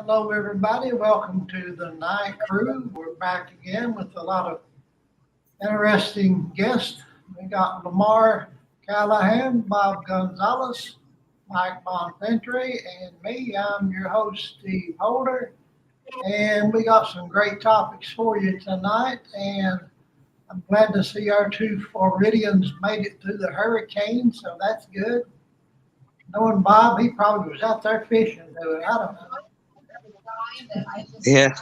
Hello, everybody. Welcome to the Night Crew. We're back again with a lot of interesting guests. We got Lamar Callahan, Bob Gonzalez, Mike Bonfentry, and me. I'm your host, Steve Holder. And we got some great topics for you tonight. And I'm glad to see our two Floridians made it through the hurricane, so that's good. Knowing Bob, he probably was out there fishing. I don't know. Yeah.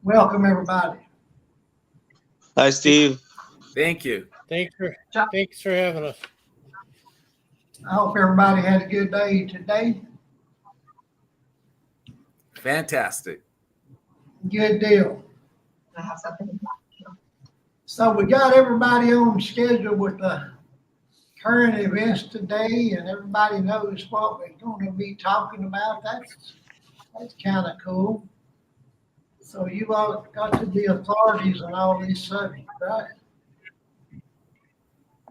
Welcome, everybody. Hi, Steve. Thank you. Thanks for thanks for having us. I hope everybody had a good day today. Fantastic. Good deal. So we got everybody on schedule with the current events today, and everybody knows what we're going to be talking about. That's kind of cool. So you all got to be authorities on all these subjects, right?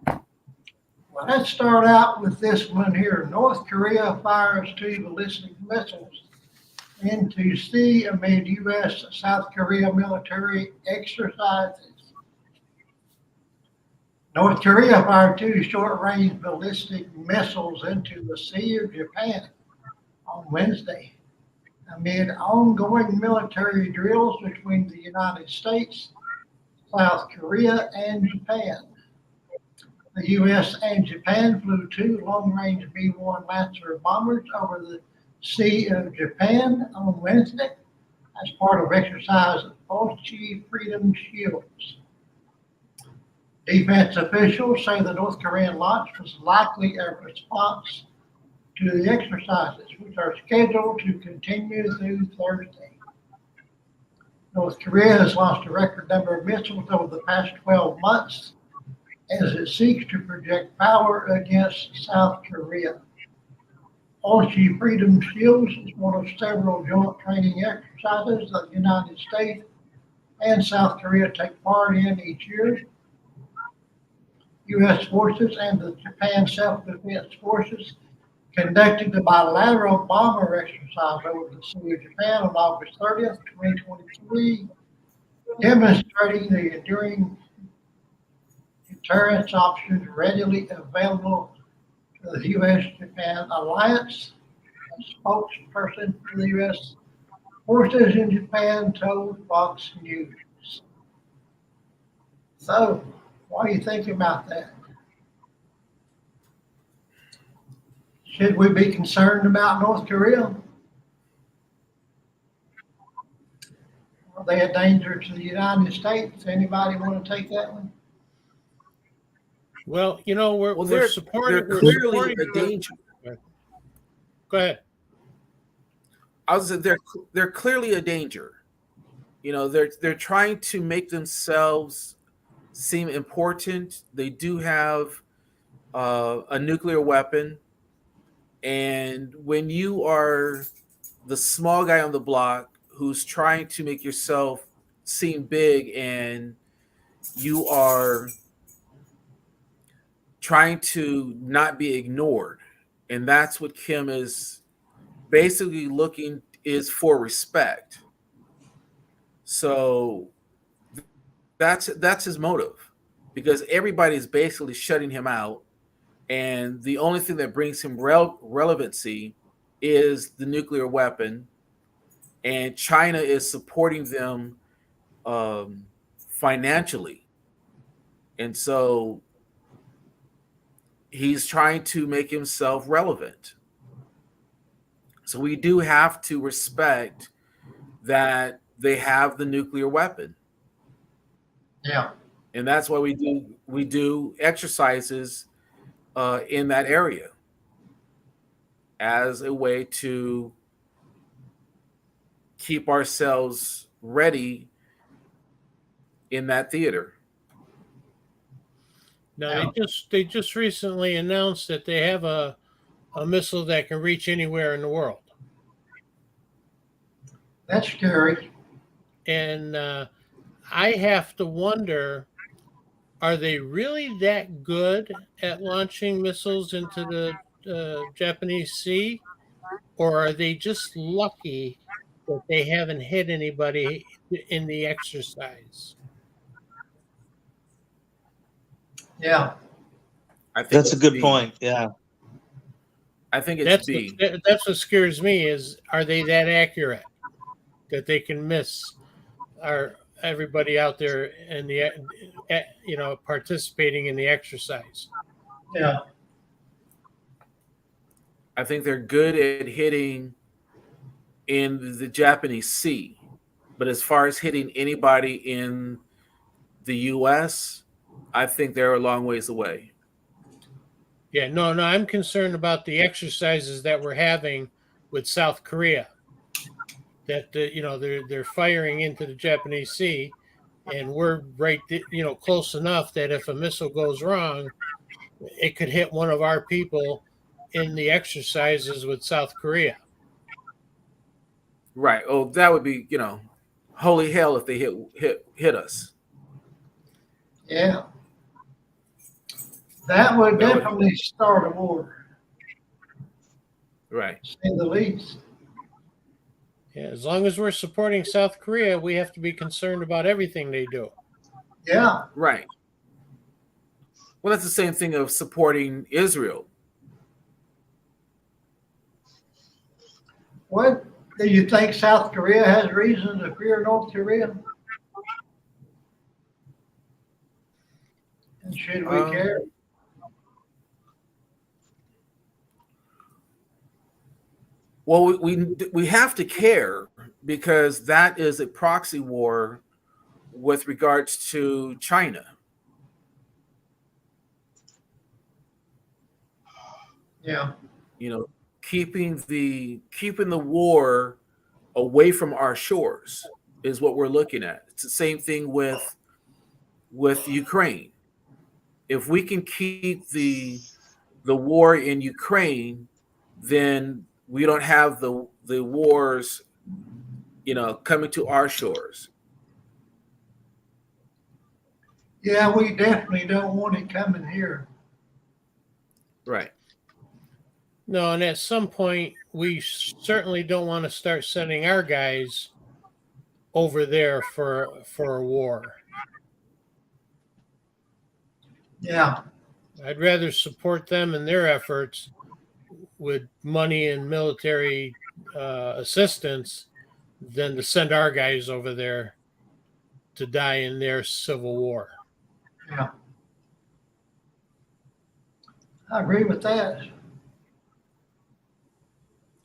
Well, let's start out with this one here. North Korea fires two ballistic missiles into sea amid U.S. South Korea military exercises. North Korea fired two short-range ballistic missiles into the Sea of Japan on Wednesday amid ongoing military drills between the United States, South Korea, and Japan. The U.S. and Japan flew two long-range B-1 Lancer bombers over the Sea of Japan on Wednesday as part of exercise Ochi Freedom Shields. Defense officials say the North Korean launch was likely a response to the exercises, which are scheduled to continue through Thursday. North Korea has launched a record number of missiles over the past 12 months as it seeks to project power against South Korea. Ochi Freedom Shields is one of several joint training exercises that the United States and South Korea take part in each year. U.S. forces and the Japan Self-Defense Forces conducted the bilateral bomber exercise over the Sea of Japan on August 30th, 2023, demonstrating the enduring deterrence options readily available to the U.S.-Japan alliance. A spokesperson for the U.S. forces in Japan told Fox News. So, what do you think about that? Should we be concerned about North Korea? Are they a danger to the United States? Anybody want to take that one? Well, you know, we're They're supporting. clearly a danger. Go ahead. I was they're clearly a danger. You know, they're trying to make themselves seem important. They do have a nuclear weapon, and when you are the small guy on the block who's trying to make yourself seem big, and you are trying to not be ignored, and that's what Kim is basically looking is for respect. So that's his motive, because everybody is basically shutting him out, and the only thing that brings him relevancy is the nuclear weapon, and China is supporting them financially, and so he's trying to make himself relevant. So we do have to respect that they have the nuclear weapon. Yeah. And that's why we do exercises in that area as a way to keep ourselves ready in that theater. Now they just recently announced that they have a missile that can reach anywhere in the world, That's scary. and I have to wonder: are they really that good at launching missiles into the Japanese Sea? or are they just lucky that they haven't hit anybody in the exercise? Yeah, I think That's a it's good B. point. Yeah. I think it's That's B. that's what scares me. Is are they that accurate that they can miss our everybody out there in the participating in the exercise? yeah, I think they're good at hitting in the Japanese Sea, but as far as hitting anybody in the U.S., I think they're a long ways away. Yeah, no, I'm concerned about the exercises that we're having with South Korea. That they're firing into the Japanese Sea, and we're right close enough that if a missile goes wrong, it could hit one of our people in the exercises with South Korea. Right. Oh, that would be, holy hell if they hit us. yeah. That would That would- definitely start a war, Right. to say the least. Yeah, as long as we're supporting South Korea, we have to be concerned about everything they do. Yeah, Right. Well, that's the same thing of supporting Israel. what, do you think South Korea has reason to fear North Korea? And should we Um, care? Well, we have to care because that is a proxy war with regards to China. Yeah, Keeping the war away from our shores is what we're looking at. It's the same thing with Ukraine. If we can keep the war in Ukraine, then we don't have the wars, coming to our shores. yeah, we definitely don't want it coming here. Right. No, and at some point, we certainly don't want to start sending our guys over there for a war. Yeah, I'd rather support them in their efforts with money and military assistance than to send our guys over there to die in their civil war. yeah. I agree with that.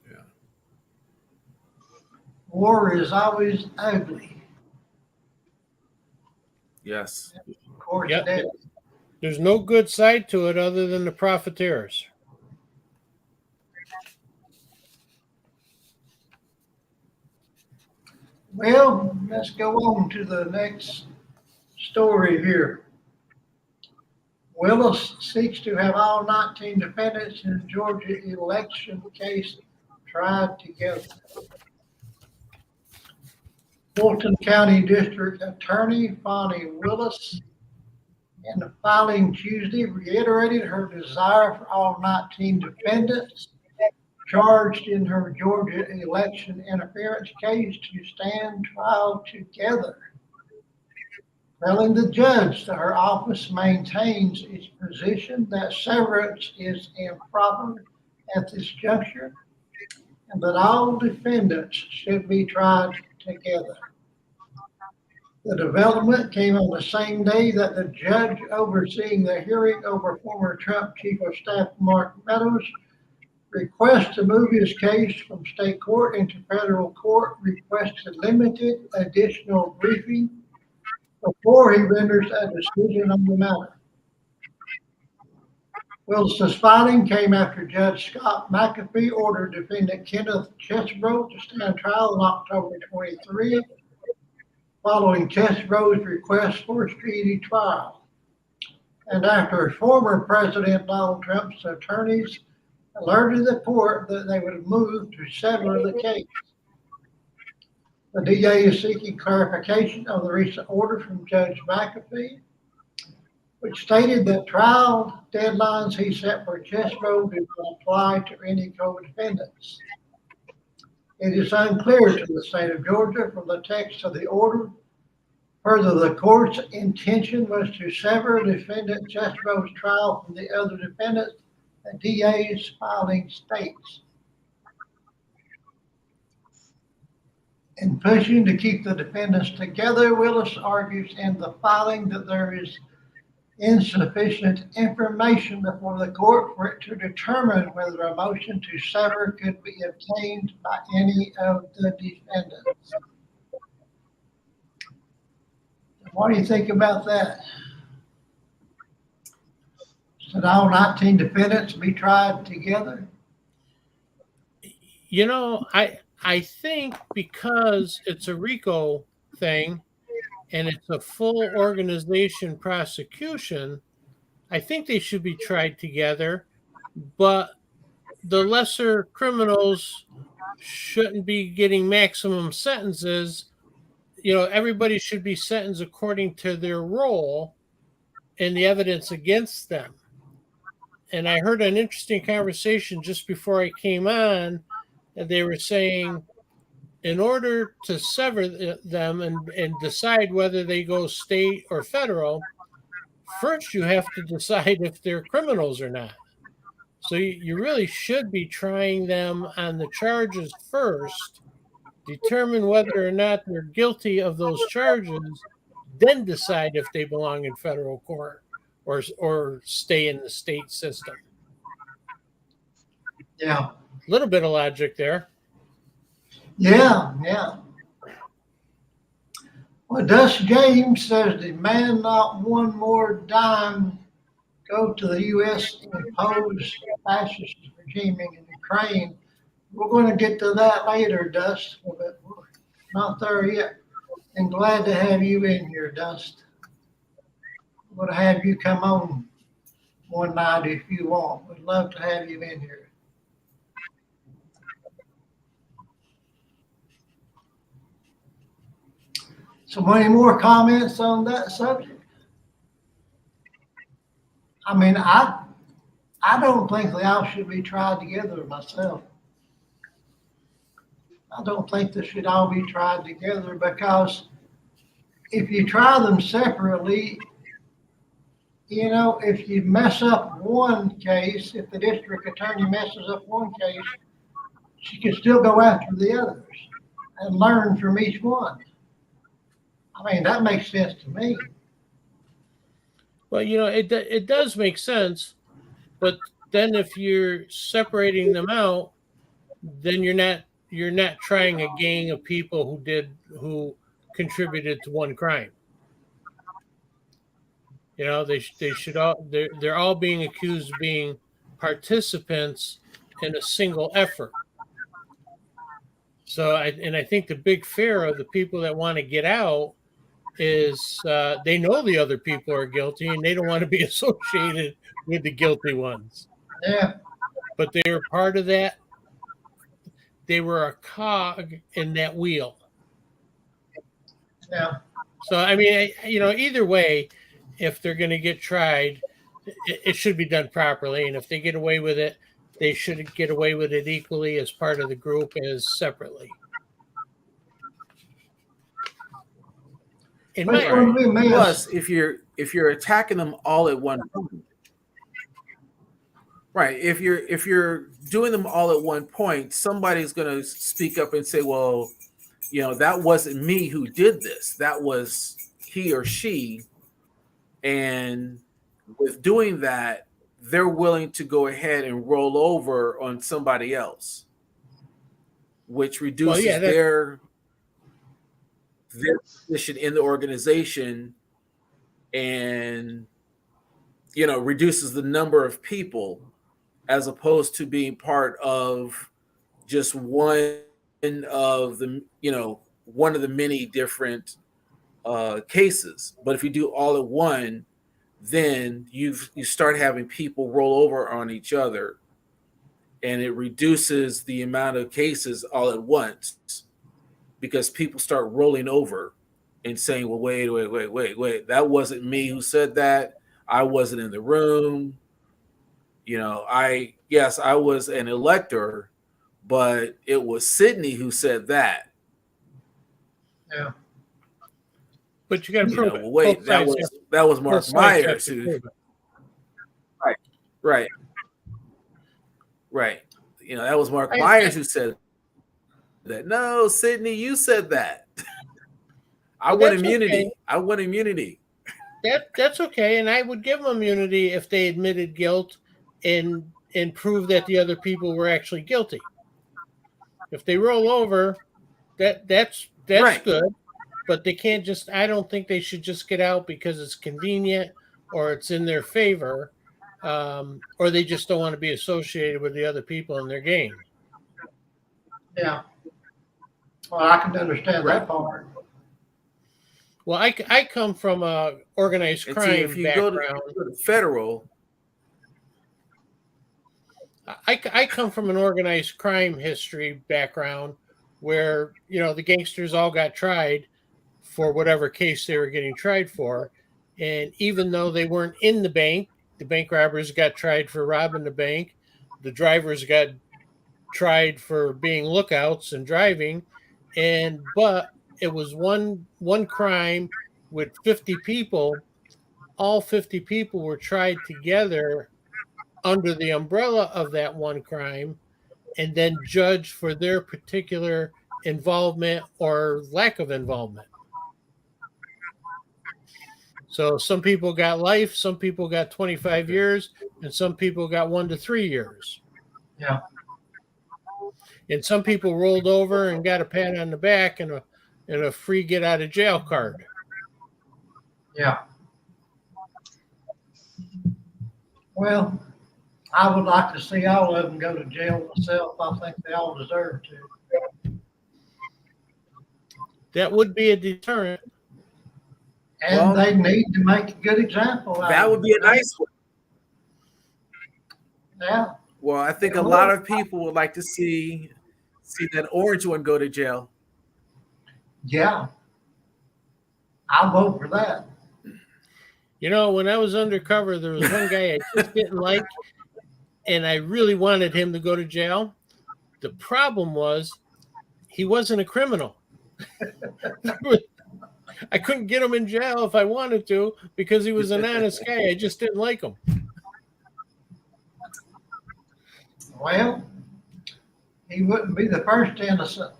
Yeah. War is always ugly. Yes. Of course, Yep. it is. There's no good side to it other than the profiteers. Well, let's go on to the next story here. Willis seeks to have all 19 defendants in Georgia election case tried together. Fulton County District Attorney Fonnie Willis, in the filing Tuesday, reiterated her desire for all 19 defendants charged in her Georgia election interference case to stand trial together, telling the judge that her office maintains its position that severance is improper at this juncture and that all defendants should be tried together. The development came on the same day that the judge overseeing the hearing over former Trump Chief of Staff Mark Meadows' request to move his case from state court into federal court requested limited additional briefing before he renders a decision on the matter. Wilson's filing came after Judge Scott McAfee ordered defendant Kenneth Chesebro to stand trial on October 23, following Chesebro's request for a speedy trial, and after former President Donald Trump's attorneys alerted the court that they would move to sever the case. The DA is seeking clarification of the recent order from Judge McAfee, which stated that trial deadlines he set for Chesbro do not apply to any co-defendants. It is unclear to the state of Georgia from the text of the order whether the court's intention was to sever defendant Chesbro's trial from the other defendants, the DA's filing states. In pushing to keep the defendants together, Willis argues in the filing that there is insufficient information before the court for it to determine whether a motion to sever could be obtained by any of the defendants. What do you think about that? Should all 19 defendants be tried together? You know, I think because it's a RICO thing and it's a full organization prosecution, I think they should be tried together, but the lesser criminals shouldn't be getting maximum sentences. You know, everybody should be sentenced according to their role and the evidence against them. And I heard an interesting conversation just before I came on. They were saying in order to sever them and decide whether they go state or federal, first you have to decide if they're criminals or not. So you really should be trying them on the charges first, determine whether or not they're guilty of those charges, then decide if they belong in federal court or stay in the state system. Yeah. A little bit of logic there. Yeah. Well, Dust James says, demand not one more dime go to the U.S. imposed fascist regime in Ukraine. We're going to get to that later, Dust, but we're not there yet. And glad to have you in here, Dust. We're going to have you come on one night if you want. We'd love to have you in here. So any more comments on that subject? I mean, I don't think they all should be tried together myself. I don't think they should all be tried together because if you try them separately, you know, if you mess up one case, if the district attorney messes up one case, she can still go after the others and learn from each one. I mean, that makes sense to me. Well, you know, it does make sense, but then if you're separating them out, then you're not trying a gang of people who contributed to one crime. You know, they're all being accused of being participants in a single effort. So I think the big fear of the people that want to get out is they know the other people are guilty and they don't want to be associated with the guilty ones. Yeah. But they were part of that. They were a cog in that wheel. Yeah. So, I mean, you know, either way, if they're going to get tried, it should be done properly. And if they get away with it, they should get away with it equally as part of the group as separately. In my Plus, if you're attacking them all at one point, right? If you're doing them all at one point, somebody's going to speak up and say, "Well, you know, that wasn't me who did this. That was he or she." And with doing that, they're willing to go ahead and roll over on somebody else, which reduces their position in the organization and, you know, reduces the number of people as opposed to being part of just one of the, you know, one of the many different cases. But if you do all at one, then you start having people roll over on each other, and it reduces the amount of cases all at once because people start rolling over and saying, well, wait, that wasn't me who said that. I wasn't in the room. You know, I was an elector, but it was Sidney who said that. Yeah. But you got to You prove know, it. well, wait, Both that sides was Mark both sides have Myers to who, prove it. right. You know, that was Mark I- Myers who said that. No, Sidney, you said that. I Well, want that's immunity. okay. I want immunity. That's okay, and I would give them immunity if they admitted guilt and prove that the other people were actually guilty. If they roll over, that's Right. good, but they can't just. I don't think they should just get out because it's convenient or it's in their favor, or they just don't want to be associated with the other people in their game. Yeah. Well, I can understand Right. that part. Well, I come from a organized And crime see, if you background. go to federal, I come from an organized crime history background where, you know, the gangsters all got tried for whatever case they were getting tried for. And even though they weren't in the bank robbers got tried for robbing the bank. The drivers got tried for being lookouts and driving. But it was one crime with 50 people. All 50 people were tried together under the umbrella of that one crime and then judged for their particular involvement or lack of involvement. So some people got life, some people got 25 years, and some people got 1 to 3 years. Yeah. And some people rolled over and got a pat on the back and a free get out of jail card. Yeah. Well, I would like to see all of them go to jail myself. I think they all deserve to. That would be a deterrent. And Well, they need to make a good example out that of would be a them. nice one. Yeah. Well, I think It a lot would. of people would like to see that orange one go to jail. Yeah. I'll vote for that. You know, when I was undercover, there was one guy I just didn't like, and I really wanted him to go to jail. The problem was he wasn't a criminal. I couldn't get him in jail if I wanted to because he was an honest guy. I just didn't like him. Well, he wouldn't be the first innocent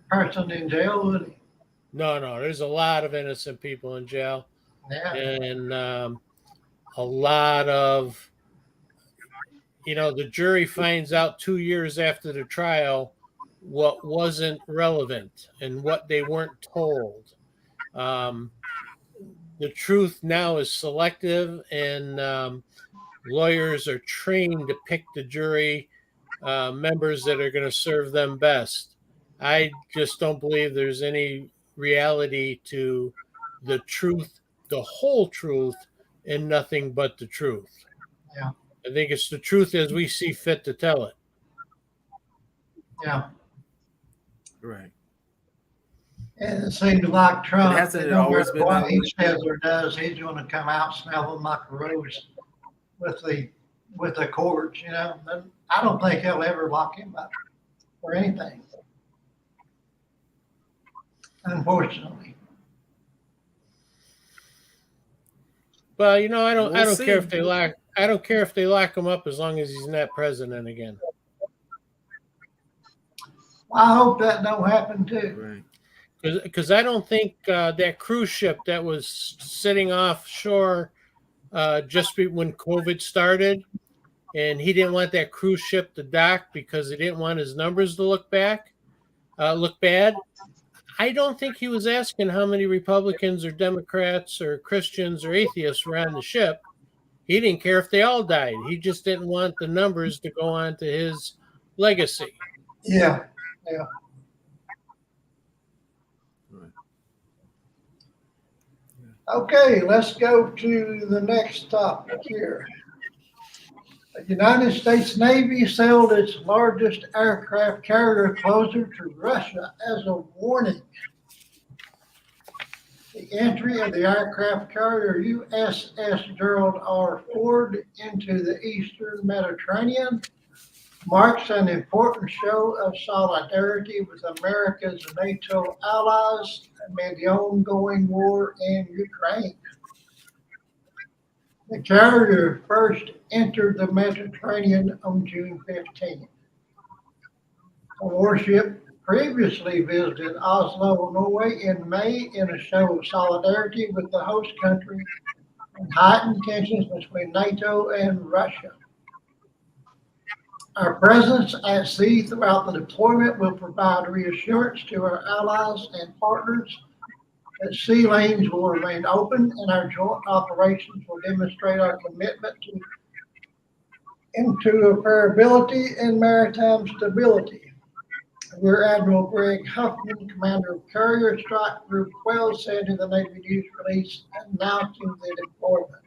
person in jail, would he? No, there's a lot of innocent people in jail. Yeah. And a lot of, you know, the jury finds out 2 years after the trial what wasn't relevant and what they weren't told. The truth now is selective, and lawyers are trained to pick the jury members that are going to serve them best. I just don't believe there's any reality to the truth, the whole truth, and nothing but the truth. Yeah. I think it's the truth as we see fit to tell it. Yeah. Right. And it seems like Trump, But hasn't it no always matter been what that he way? says or does, he's going to come out smelling like a rose with the courts, you know. And I don't think he'll ever lock him up for anything. Unfortunately. But you know, I don't We'll care if see. they lock. I don't care if they lock him up as long as he's not president again. I hope that don't happen too. Right. Because I don't think that cruise ship that was sitting offshore just when COVID started, and he didn't want that cruise ship to dock because he didn't want his numbers to look bad. I don't think he was asking how many Republicans or Democrats or Christians or atheists were on the ship. He didn't care if they all died. He just didn't want the numbers to go on to his legacy. Yeah. Yeah. Okay, let's go to the next topic here. The United States Navy sailed its largest aircraft carrier closer to Russia as a warning. The entry of the aircraft carrier USS Gerald R. Ford into the Eastern Mediterranean marks an important show of solidarity with America's NATO allies amid the ongoing war in Ukraine. The carrier first entered the Mediterranean on June 15th. The warship previously visited Oslo, Norway in May in a show of solidarity with the host country and heightened tensions between NATO and Russia. Our presence at sea throughout the deployment will provide reassurance to our allies and partners that sea lanes will remain open and our joint operations will demonstrate our commitment to interoperability and maritime stability. Rear Admiral Greg Huffman, commander of Carrier Strike Group 12, said in the Navy news release announcing the deployment.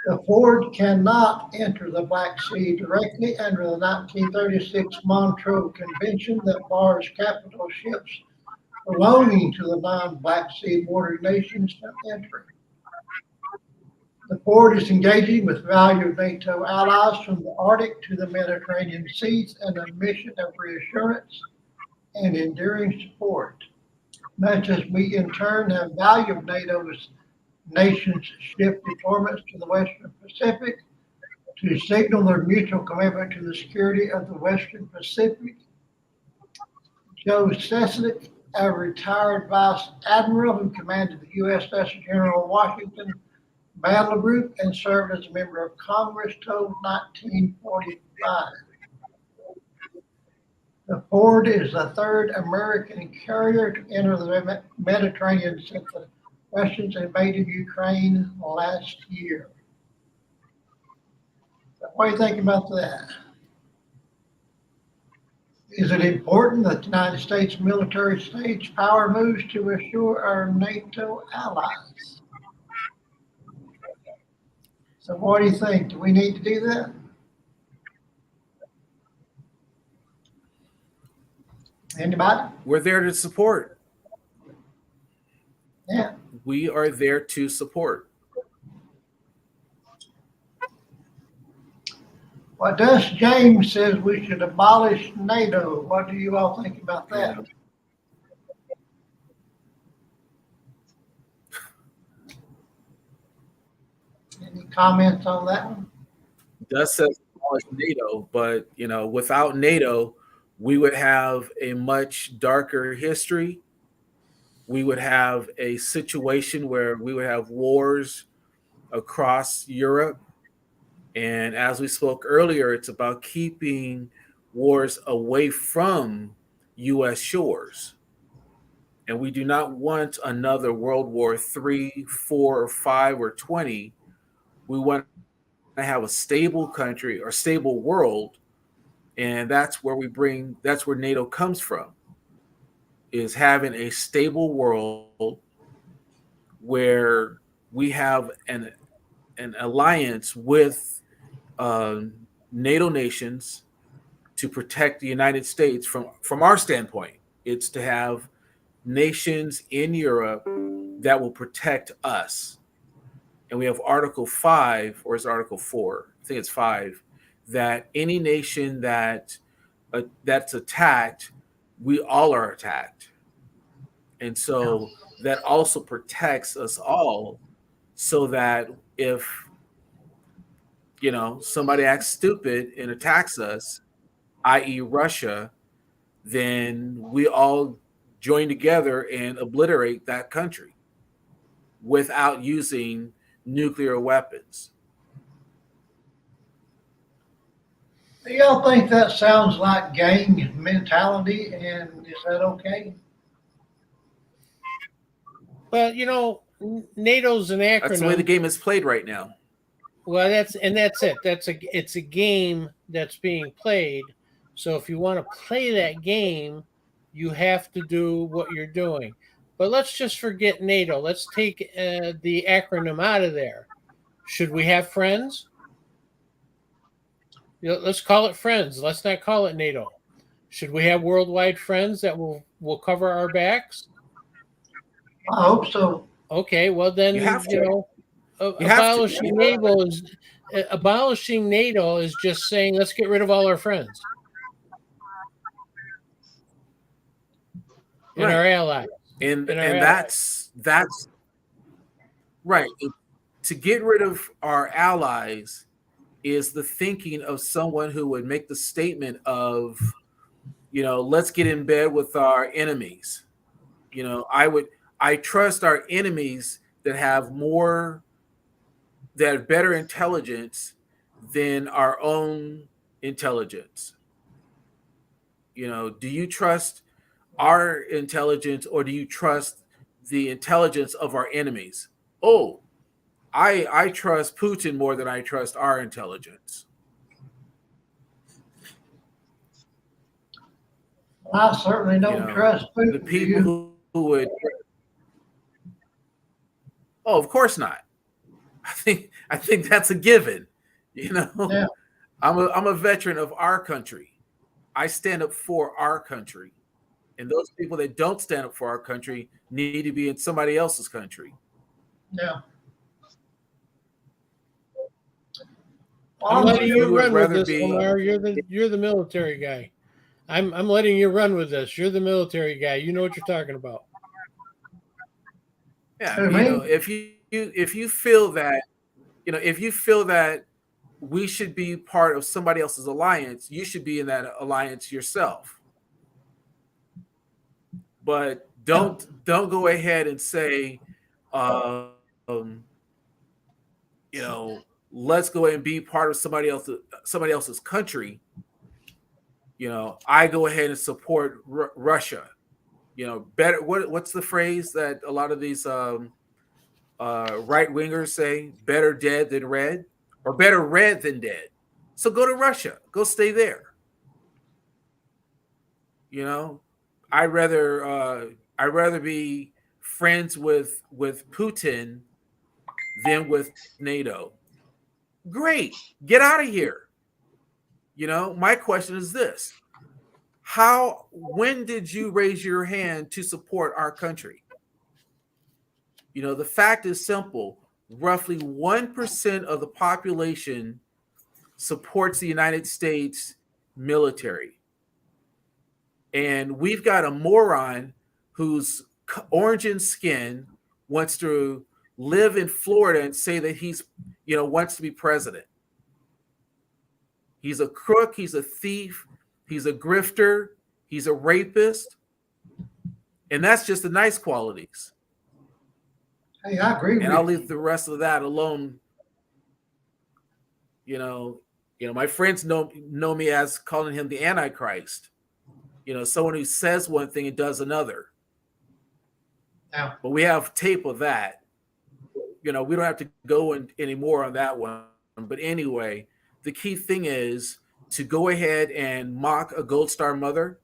The Ford cannot enter the Black Sea directly under the 1936 Montreux Convention that bars capital ships belonging to the non-Black Sea bordering nations from entering. The Ford is engaging with valued NATO allies from the Arctic to the Mediterranean seas in a mission of reassurance and enduring support, much as we in turn have valued NATO's nations' ship deployments to the Western Pacific to signal their mutual commitment to the security of the Western Pacific. Joe Sesnick, a retired vice admiral who commanded the USS General Washington Battle Group and served as a member of Congress, told 1945. The Ford is the third American carrier to enter the Mediterranean since the Russians invaded Ukraine last year. So what do you think about that? Is it important that the United States military stage power moves to assure our NATO allies? So what do you think? Do we need to do that? Anybody? We're there to support. Yeah. We are there to support. Well, Dust James says we should abolish NATO. What do you all think about that? Yeah. Any comments on that one? Does says abolish NATO, but without NATO, we would have a much darker history. We would have a situation where we would have wars across Europe. And as we spoke earlier, it's about keeping wars away from U.S. shores. And we do not want another World War III, 4, or 5, or 20. We want to have a stable country or stable world. And that's where NATO comes from, is having a stable world where we have an alliance with NATO nations to protect the United States. From our standpoint, it's to have nations in Europe that will protect us. And we have Article 5, or is Article 4? I think it's 5, that any nation that's attacked, we all are attacked. And so that also protects us all, so that if somebody acts stupid and attacks us, i.e. Russia, then we all join together and obliterate that country without using nuclear weapons. Do y'all think that sounds like gang mentality, and is that okay? Well, NATO's an acronym. That's the way the game is played right now. Well, that's it. It's a game that's being played. So if you want to play that game, you have to do what you're doing. But let's just forget NATO. Let's take the acronym out of there. Should we have friends? Let's call it friends. Let's not call it NATO. Should we have worldwide friends that will cover our backs? I hope so. Okay, well then You have to. know, You have to. abolishing NATO is just saying let's get rid of all our friends and Right. our allies. And And our and allies. that's right. To get rid of our allies is the thinking of someone who would make the statement of, let's get in bed with our enemies. I trust our enemies that have better intelligence than our own intelligence. Do you trust our intelligence or do you trust the intelligence of our enemies? Oh, I trust Putin more than I trust our intelligence. I certainly don't trust Putin. The people who would. Oh, of course not. I think that's a given. Yeah. I'm a veteran of our country. I stand up for our country. And those people that don't stand up for our country need to be in somebody else's country. Yeah. I'm letting you run with this, be- Lamar. You're the military guy. I'm letting you run with this. You're the military guy. You know what you're talking about. Yeah, Mhm. if you feel that, if you feel that we should be part of somebody else's alliance, you should be in that alliance yourself. But don't go ahead and say, let's go and be part of somebody else's country. I go ahead and support Russia. Better. What's the phrase that a lot of these right wingers say? Better dead than red, or better red than dead. So go to Russia. Go stay there. I'd rather be friends with Putin than with NATO. Great, get out of here. My question is this: when did you raise your hand to support our country? The fact is simple. Roughly 1% of the population supports the United States military. And we've got a moron who's orange in skin, wants to live in Florida and say that he's, wants to be president. He's a crook. He's a thief. He's a grifter. He's a rapist. And that's just the nice qualities. Hey, I agree with you. And I'll leave the rest of that alone. My friends know me as calling him the Antichrist. Someone who says one thing and does another. Yeah. But we have tape of that. We don't have to go any more on that one. But anyway, the key thing is to go ahead and mock a Gold Star mother,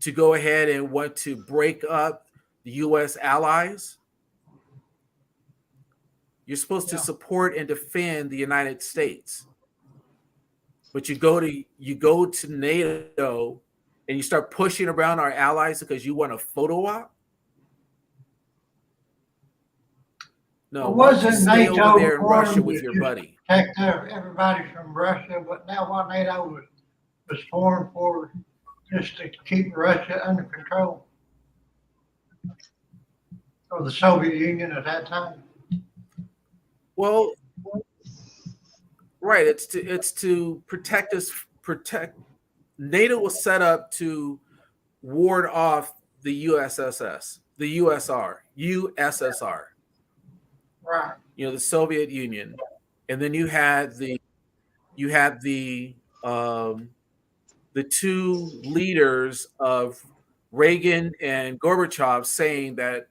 to go ahead and want to break up the U.S. allies. You're supposed to support and defend the United States. But you go to NATO and you start pushing around our allies because you want a photo op? No, wasn't stay NATO over there in Russia formed with to your buddy. protect everybody from Russia, but now what NATO was formed for just to keep Russia under control, or the Soviet Union at that time. Well, right. It's to protect us. NATO was set up to ward off the USSR. Right. The Soviet Union, and then you had the two leaders of Reagan and Gorbachev saying that,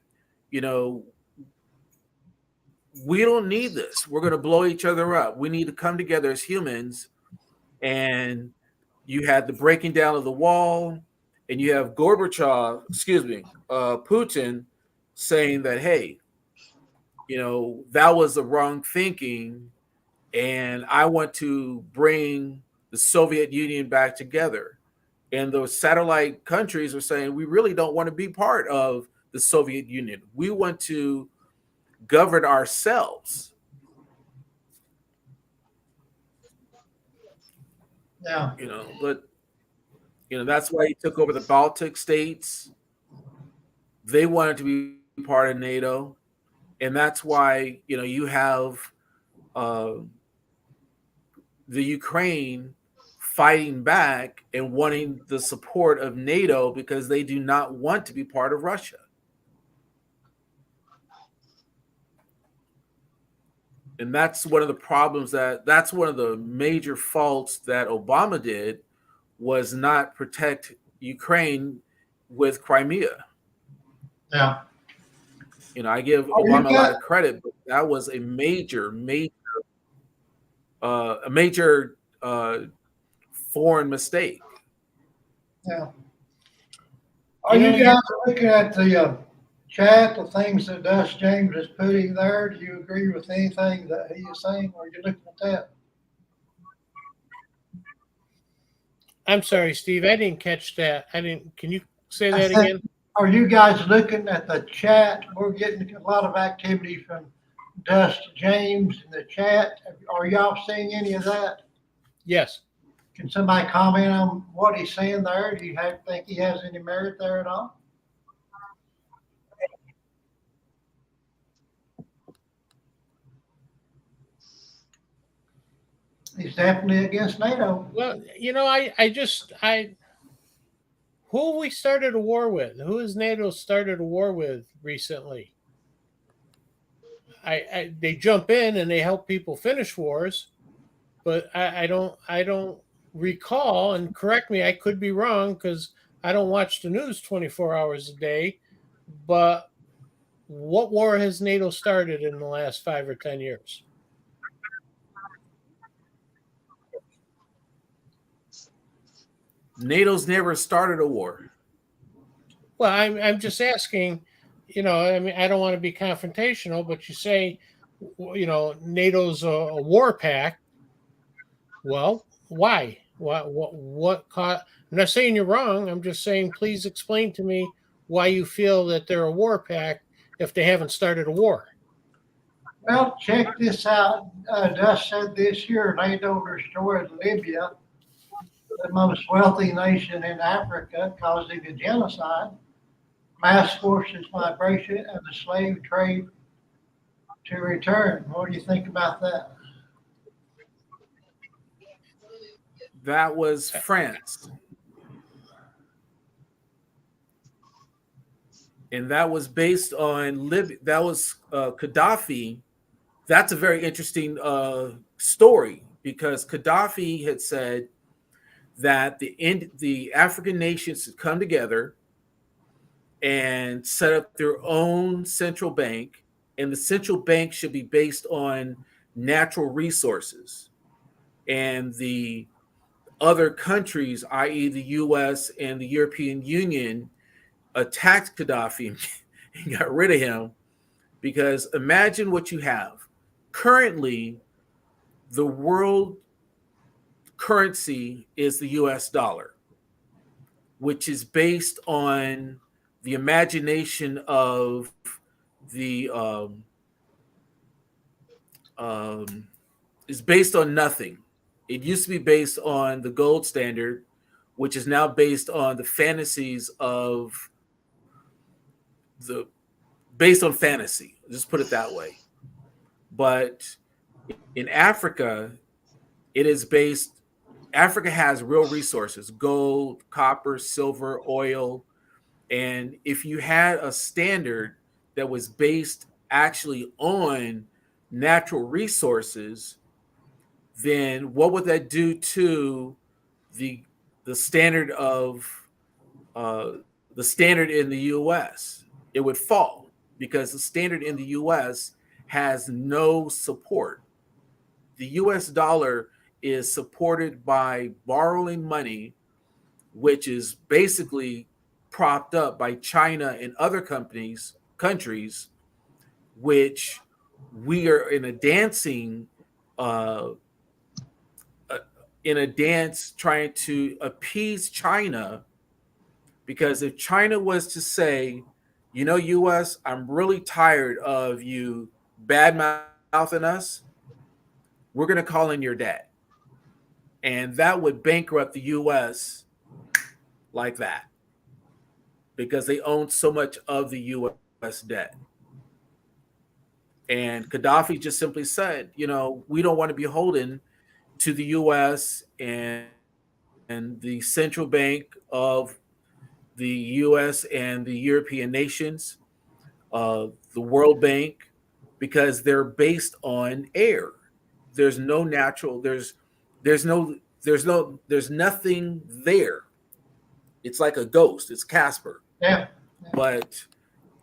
we don't need this. We're going to blow each other up. We need to come together as humans. And you had the breaking down of the wall, and you have Putin saying that, hey, that was the wrong thinking, and I want to bring the Soviet Union back together. And those satellite countries are saying, we really don't want to be part of the Soviet Union. We want to govern ourselves. Yeah. But that's why he took over the Baltic states. They wanted to be part of NATO, and that's why you have the Ukraine fighting back and wanting the support of NATO because they do not want to be part of Russia. And that's one of the problems that's one of the major faults that Obama did, was not protect Ukraine with Crimea. Yeah. I give Obama a lot of credit, but that was a major foreign mistake. Yeah. Are you guys looking at the chat, the things that Dust James is putting there? Do you agree with anything that he is saying? Or are you looking at that? I'm sorry, Steve. I didn't catch that. Can you say that again? Are you guys looking at the chat? We're getting a lot of activity from Dust James in the chat. Are y'all seeing any of that? Yes. Can somebody comment on what he's saying there? Do you think he has any merit there at all? He's definitely against NATO. Well, who we started a war with? Who has NATO started a war with recently? They jump in and they help people finish wars, but I don't recall, and correct me, I could be wrong because I don't watch the news 24 hours a day, but what war has NATO started in the last 5 or 10 years? NATO's never started a war. Well, I'm just asking, I don't want to be confrontational, but you say, NATO's a war pact. Well, why? What caught? I'm not saying you're wrong. I'm just saying, please explain to me why you feel that they're a war pact if they haven't started a war. Well, check this out. Dust said this year NATO destroyed Libya, the most wealthy nation in Africa, causing a genocide, mass forces migration, and the slave trade to return. What do you think about that? That was France. And that was based on Libya. That was Gaddafi. That's a very interesting story, because Gaddafi had said that the African nations should come together and set up their own central bank, and the central bank should be based on natural resources. And the other countries, i.e. the US and the European Union, attacked Gaddafi and got rid of him, because imagine what you have. Currently, the world currency is the US dollar, which is based on the imagination of the is based on nothing. It used to be based on the gold standard, which is now based on the fantasies of based on fantasy. Just put it that way. But in Africa, it is based. Africa has real resources: gold, copper, silver, oil. And if you had a standard that was based actually on natural resources, then what would that do to the standard of the standard in the U.S.? It would fall, because the standard in the U.S. has no support. The U.S. dollar is supported by borrowing money, which is basically propped up by China and other countries, which we are in a dance trying to appease China. Because if China was to say you know, US, I'm really tired of you bad mouthing us. We're going to call in your debt. And that would bankrupt the US like that because they own so much of the US debt. And Gaddafi just simply said, you know, we don't want to be beholden to the US and the central bank of the US and the European nations, the World Bank, because they're based on air. There's no natural, there's nothing there. It's like a ghost, it's Casper. Yeah. But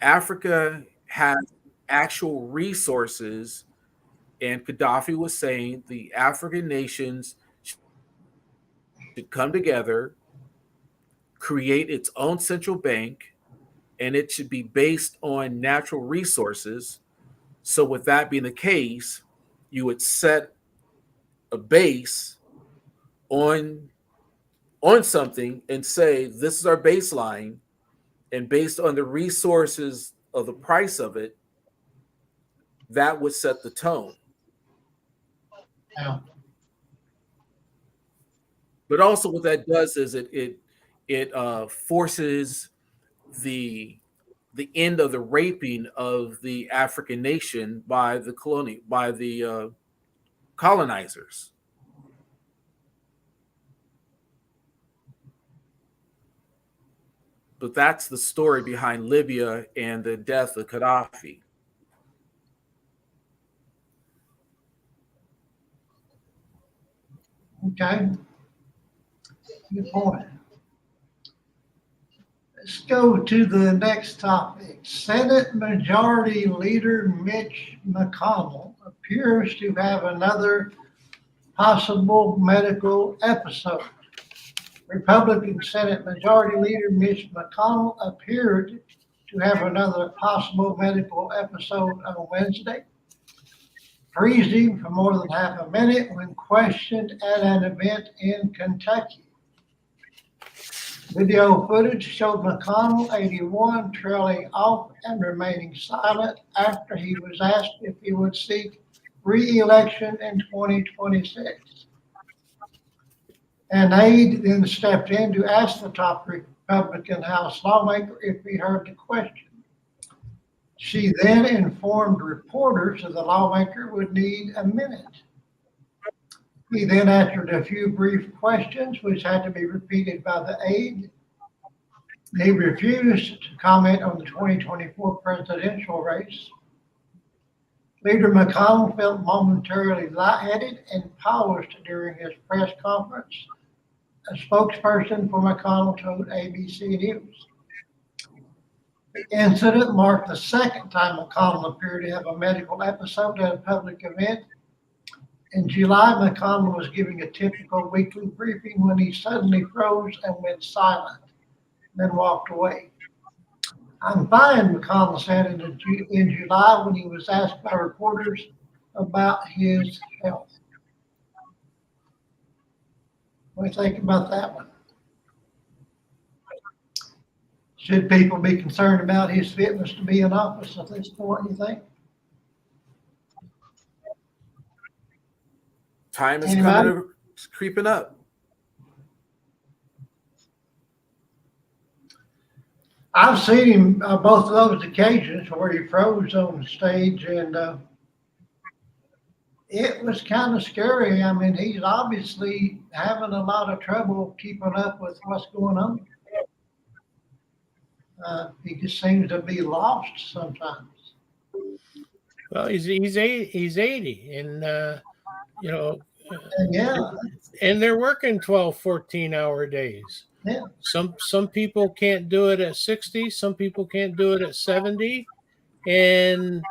Africa has actual resources, and Gaddafi was saying the African nations should come together, create its own central bank, and it should be based on natural resources. So, with that being the case, you would set a base on something and say this is our baseline, and based on the resources of the price of it, that would set the tone. Yeah. But also, what that does is it forces the end of the raping of the African nation by the colonizers. But that's the story behind Libya and the death of Gaddafi. Okay. Good point. Let's go to the next topic. Senate Majority Leader Mitch McConnell appears to have another possible medical episode. Republican Senate Majority Leader Mitch McConnell appeared to have another possible medical episode on Wednesday, freezing for more than half a minute when questioned at an event in Kentucky. Video footage showed McConnell, 81, trailing off and remaining silent after he was asked if he would seek re-election in 2026. An aide then stepped in to ask the top Republican House lawmaker if he heard the question. She then informed reporters that the lawmaker would need a minute. He then answered a few brief questions, which had to be repeated by the aide. He refused to comment on the 2024 presidential race. Leader McConnell felt momentarily lightheaded and paused during his press conference. A spokesperson for McConnell told ABC News. The incident marked the second time McConnell appeared to have a medical episode at a public event. In July, McConnell was giving a typical weekly briefing when he suddenly froze and went silent, then walked away. I'm fine, McConnell said in July when he was asked by reporters about his health. What do you think about that one? Should people be concerned about his fitness to be in office at this point, you think? Time is Anybody? creeping up. I've seen him both of those occasions where he froze on stage, and it was kind of scary. I mean, he's obviously having a lot of trouble keeping up with what's going on. He just seems to be lost sometimes. Well, he's 80, and you know, Yeah, and they're working 12, 14-hour days. yeah. Some people can't do it at 60. Some people can't do it at 70. And,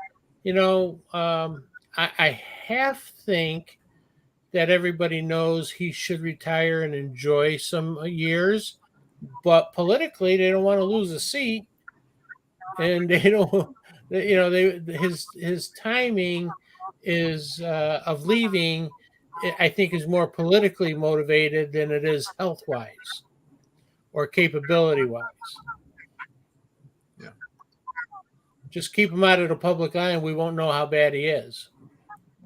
you know, I half think that everybody knows he should retire and enjoy some years. But politically, they don't want to lose a seat. And they don't, you know, his timing is of leaving, I think, is more politically motivated than it is health-wise or capability-wise. Yeah. Just keep him out of the public eye, and we won't know how bad he is.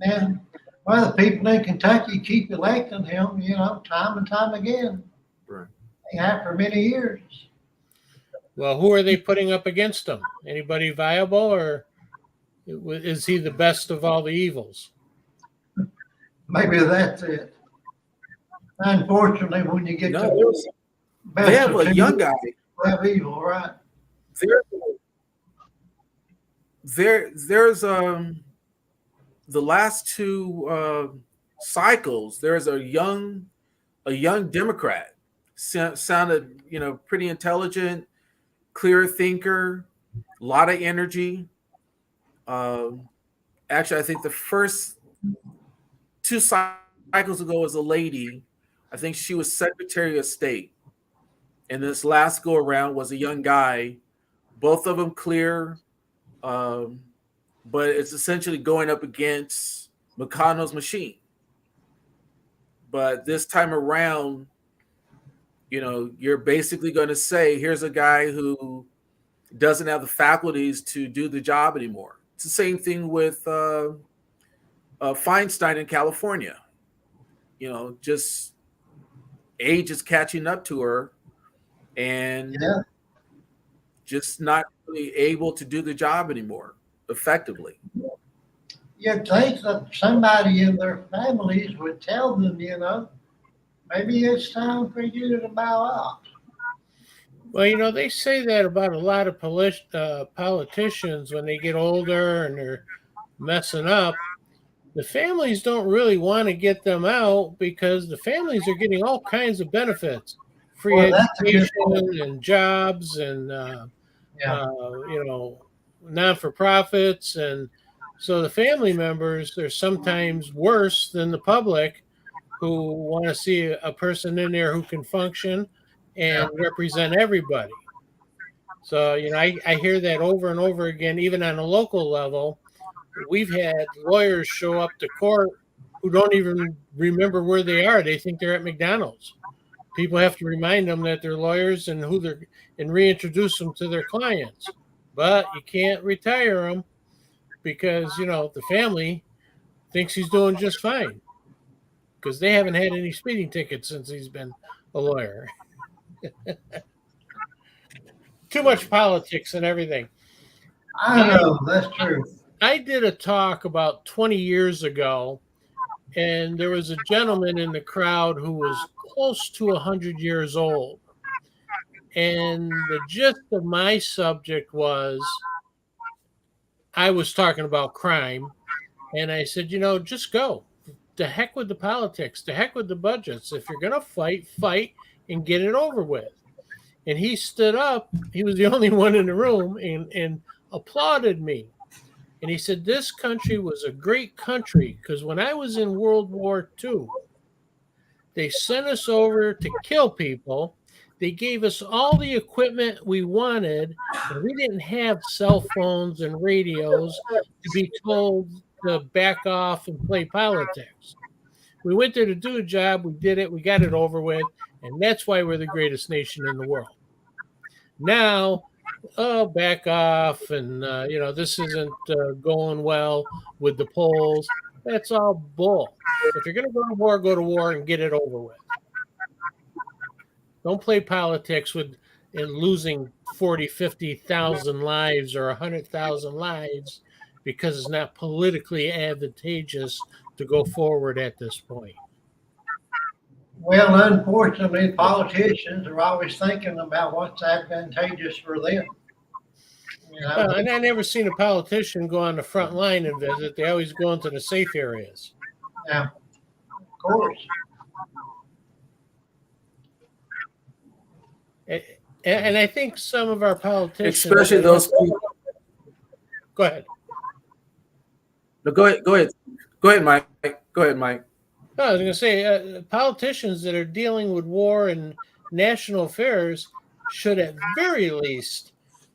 And, well, the people in Kentucky keep electing him, time and time again. Right. They have for many years. Well, who are they putting up against him? Anybody viable, or is he the best of all the evils? Maybe that's it. Unfortunately, when you get No, to best they have of a two, young guy. you have evil, right? There's the last two cycles. There's a young Democrat. Sounded pretty intelligent, clear thinker, a lot of energy. Actually, I think the first two cycles ago was a lady. I think she was Secretary of State. And this last go around was a young guy. Both of them clear, but it's essentially going up against McConnell's machine. But this time around, you're basically going to say, here's a guy who doesn't have the faculties to do the job anymore. It's the same thing with Feinstein in California. Just age is catching up to her, and just not really able to do the job anymore effectively. You'd think that somebody in their families would tell them, maybe it's time for you to bow out. Well, they say that about a lot of politicians when they get older and they're messing up. The families don't really want to get them out because the families are getting all kinds of benefits, free education and jobs and, non-for-profits. And so the family members are sometimes worse than the public who want to see a person in there who can function and represent everybody. So, I hear that over and over again, even on a local level. We've had lawyers show up to court who don't even remember where they are. They think they're at McDonald's. People have to remind them that they're lawyers and reintroduce them to their clients. But you can't retire them because, the family thinks he's doing just fine because they haven't had any speeding tickets since he's been a lawyer. Too much politics and everything. I know, that's true. I did a talk about 20 years ago, and there was a gentleman in the crowd who was close to 100 years old. And the gist of my subject was, I was talking about crime, and I said, just go. To heck with the politics. To heck with the budgets. If you're going to fight and get it over with. And he stood up. He was the only one in the room and applauded me. And he said, this country was a great country because when I was in World War II, they sent us over to kill people. They gave us all the equipment we wanted, and we didn't have cell phones and radios to be told to back off and play politics. We went there to do a job. We did it. We got it over with. And that's why we're the greatest nation in the world. Now, back off. And, this isn't going well with the polls. That's all bull. If you're going to go to war and get it over with. Don't play politics with losing 40, 50,000 lives or 100,000 lives because it's not politically advantageous to go forward at this point. Well, unfortunately, politicians are always thinking about what's advantageous for them. And I never seen a politician go on the front line and visit. They always go into the safe areas. Yeah, of course. And I think some of our politicians, especially those people. Go ahead. No, go ahead, Mike. Go ahead, Mike. No, I was going to say, politicians that are dealing with war and national affairs should at very least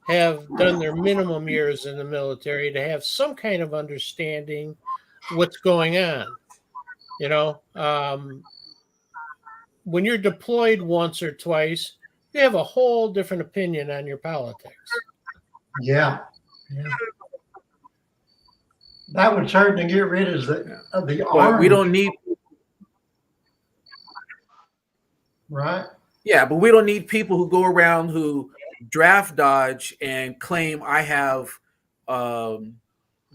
have done their minimum years in the military to have some kind of understanding what's going on. When you're deployed once or twice, you have a whole different opinion on your politics. Yeah. Yeah. That would certainly get rid of the But arms, we don't need, right? yeah, but we don't need people who go around who draft dodge and claim I have bone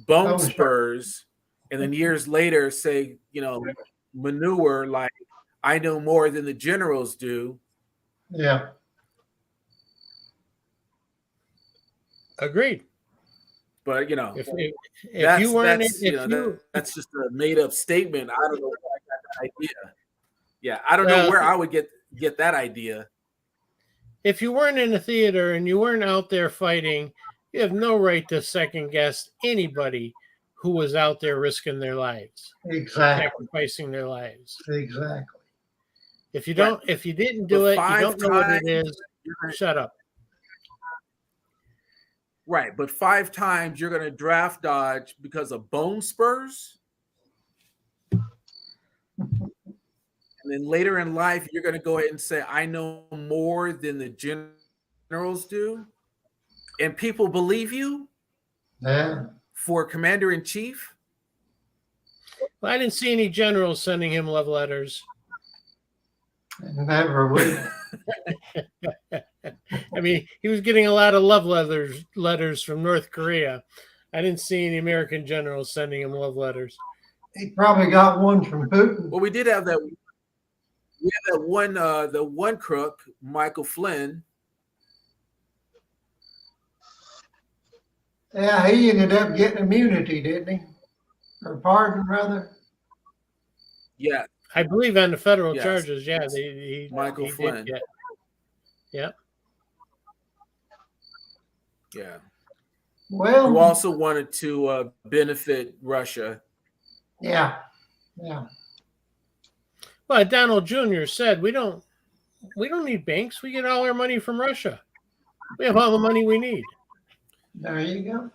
Bone spurs, and then years later say, manure like I know more than the generals do. Yeah. But Agreed. If you weren't, that's just a made up statement. I don't know where I got that idea. Yeah, I don't know where I would get that idea. if you weren't in a theater and you weren't out there fighting, you have no right to second guess anybody who was out there risking their lives, Exactly. sacrificing their lives. Exactly. If you didn't do it, you don't know what it is. Shut up. Right, but 5 times you're going to draft dodge because of bone spurs? And then later in life, you're going to go ahead and say, I know more than the generals do? And people believe you? Yeah. For commander-in-chief? Well, I didn't see any generals sending him love letters. Never would. I mean, he was getting a lot of love letters from North Korea. I didn't see any American generals sending him love letters. He probably got one from Putin. Well, we did have that. We had that one, the one crook, Michael Flynn. Yeah, he ended up getting immunity, didn't he? Or pardon, rather. Yeah, I believe on the federal Yes. charges. Yeah, Michael Flynn. Yeah. Yeah. Well, Who also wanted to benefit Russia. yeah. Yeah. Well, Donald Jr. said we don't need banks. We get all our money from Russia. We have all the money we need. There you go.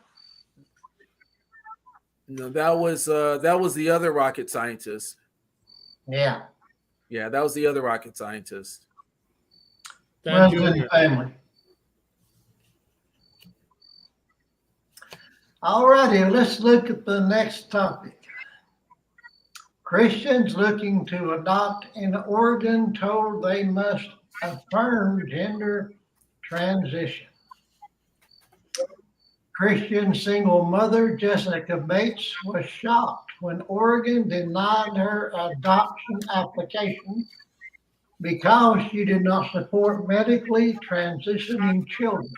No, that was the other rocket scientist. Yeah. Yeah, that was the other rocket scientist. Don Runs in Jr. the family. All righty, let's look at the next topic. Christians looking to adopt in Oregon told they must affirm gender transition. Christian single mother Jessica Bates was shocked when Oregon denied her adoption application because she did not support medically transitioning children.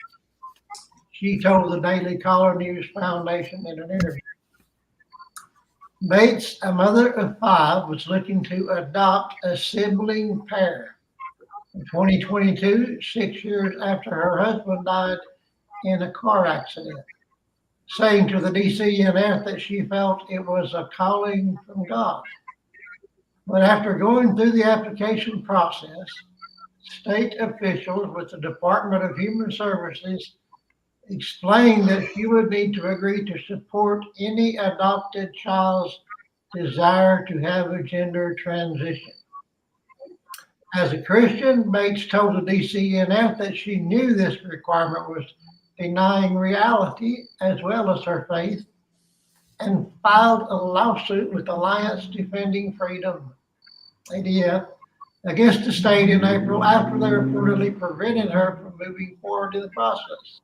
She told the Daily Caller News Foundation in an interview. Bates, a mother of 5, was looking to adopt a sibling pair. In 2022, 6 years after her husband died in a car accident, saying to the DCNF that she felt it was a calling from God. But after going through the application process, state officials with the Department of Human Services explained that she would need to agree to support any adopted child's desire to have a gender transition. As a Christian, Bates told the DCNF that she knew this requirement was denying reality as well as her faith, and filed a lawsuit with Alliance Defending Freedom, ADF, against the state in April after they reportedly prevented her from moving forward in the process.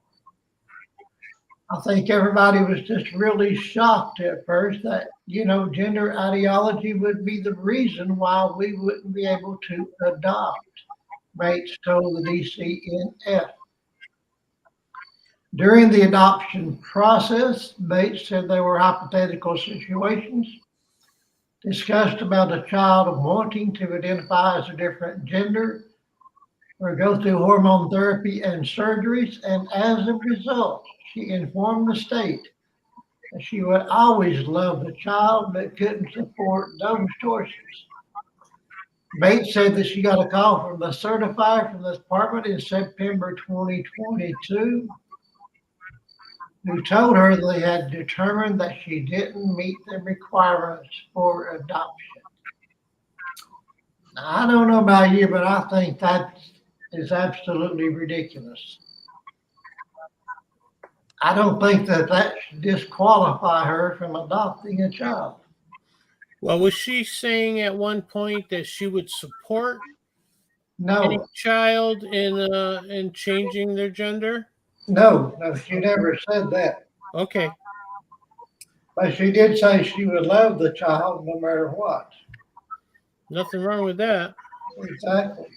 I think everybody was just really shocked at first that, gender ideology would be the reason why we wouldn't be able to adopt, Bates told the DCNF. During the adoption process, Bates said there were hypothetical situations discussed about a child wanting to identify as a different gender or go through hormone therapy and surgeries, and as a result, she informed the state that she would always love the child but couldn't support those choices. Bates said that she got a call from the certifier from the department in September 2022 who told her they had determined that she didn't meet the requirements for adoption. Now, I don't know about you, but I think that is absolutely ridiculous. I don't think that should disqualify her from adopting a child. Well, was she saying at one point that she would support any No, child in changing their gender? no, she never said that. Okay. But she did say she would love the child no matter what. Nothing wrong with that. Exactly.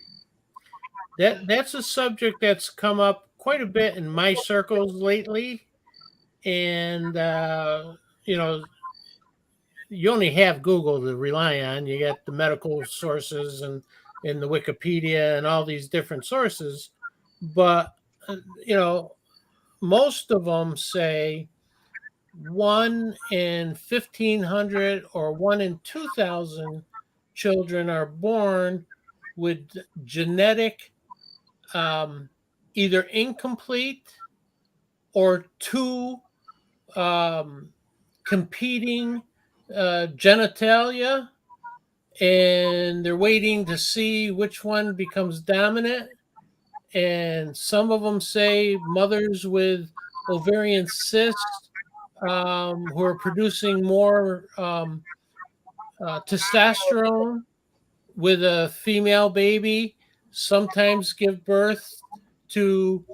That's a subject that's come up quite a bit in my circles lately. And you know, you only have Google to rely on. You got the medical sources and the Wikipedia and all these different sources. But you know, most of them say 1 in 1,500 or 1 in 2,000 children are born with genetic either incomplete or two competing genitalia, and they're waiting to see which one becomes dominant. And some of them say mothers with ovarian cysts who are producing more testosterone with a female baby sometimes give birth to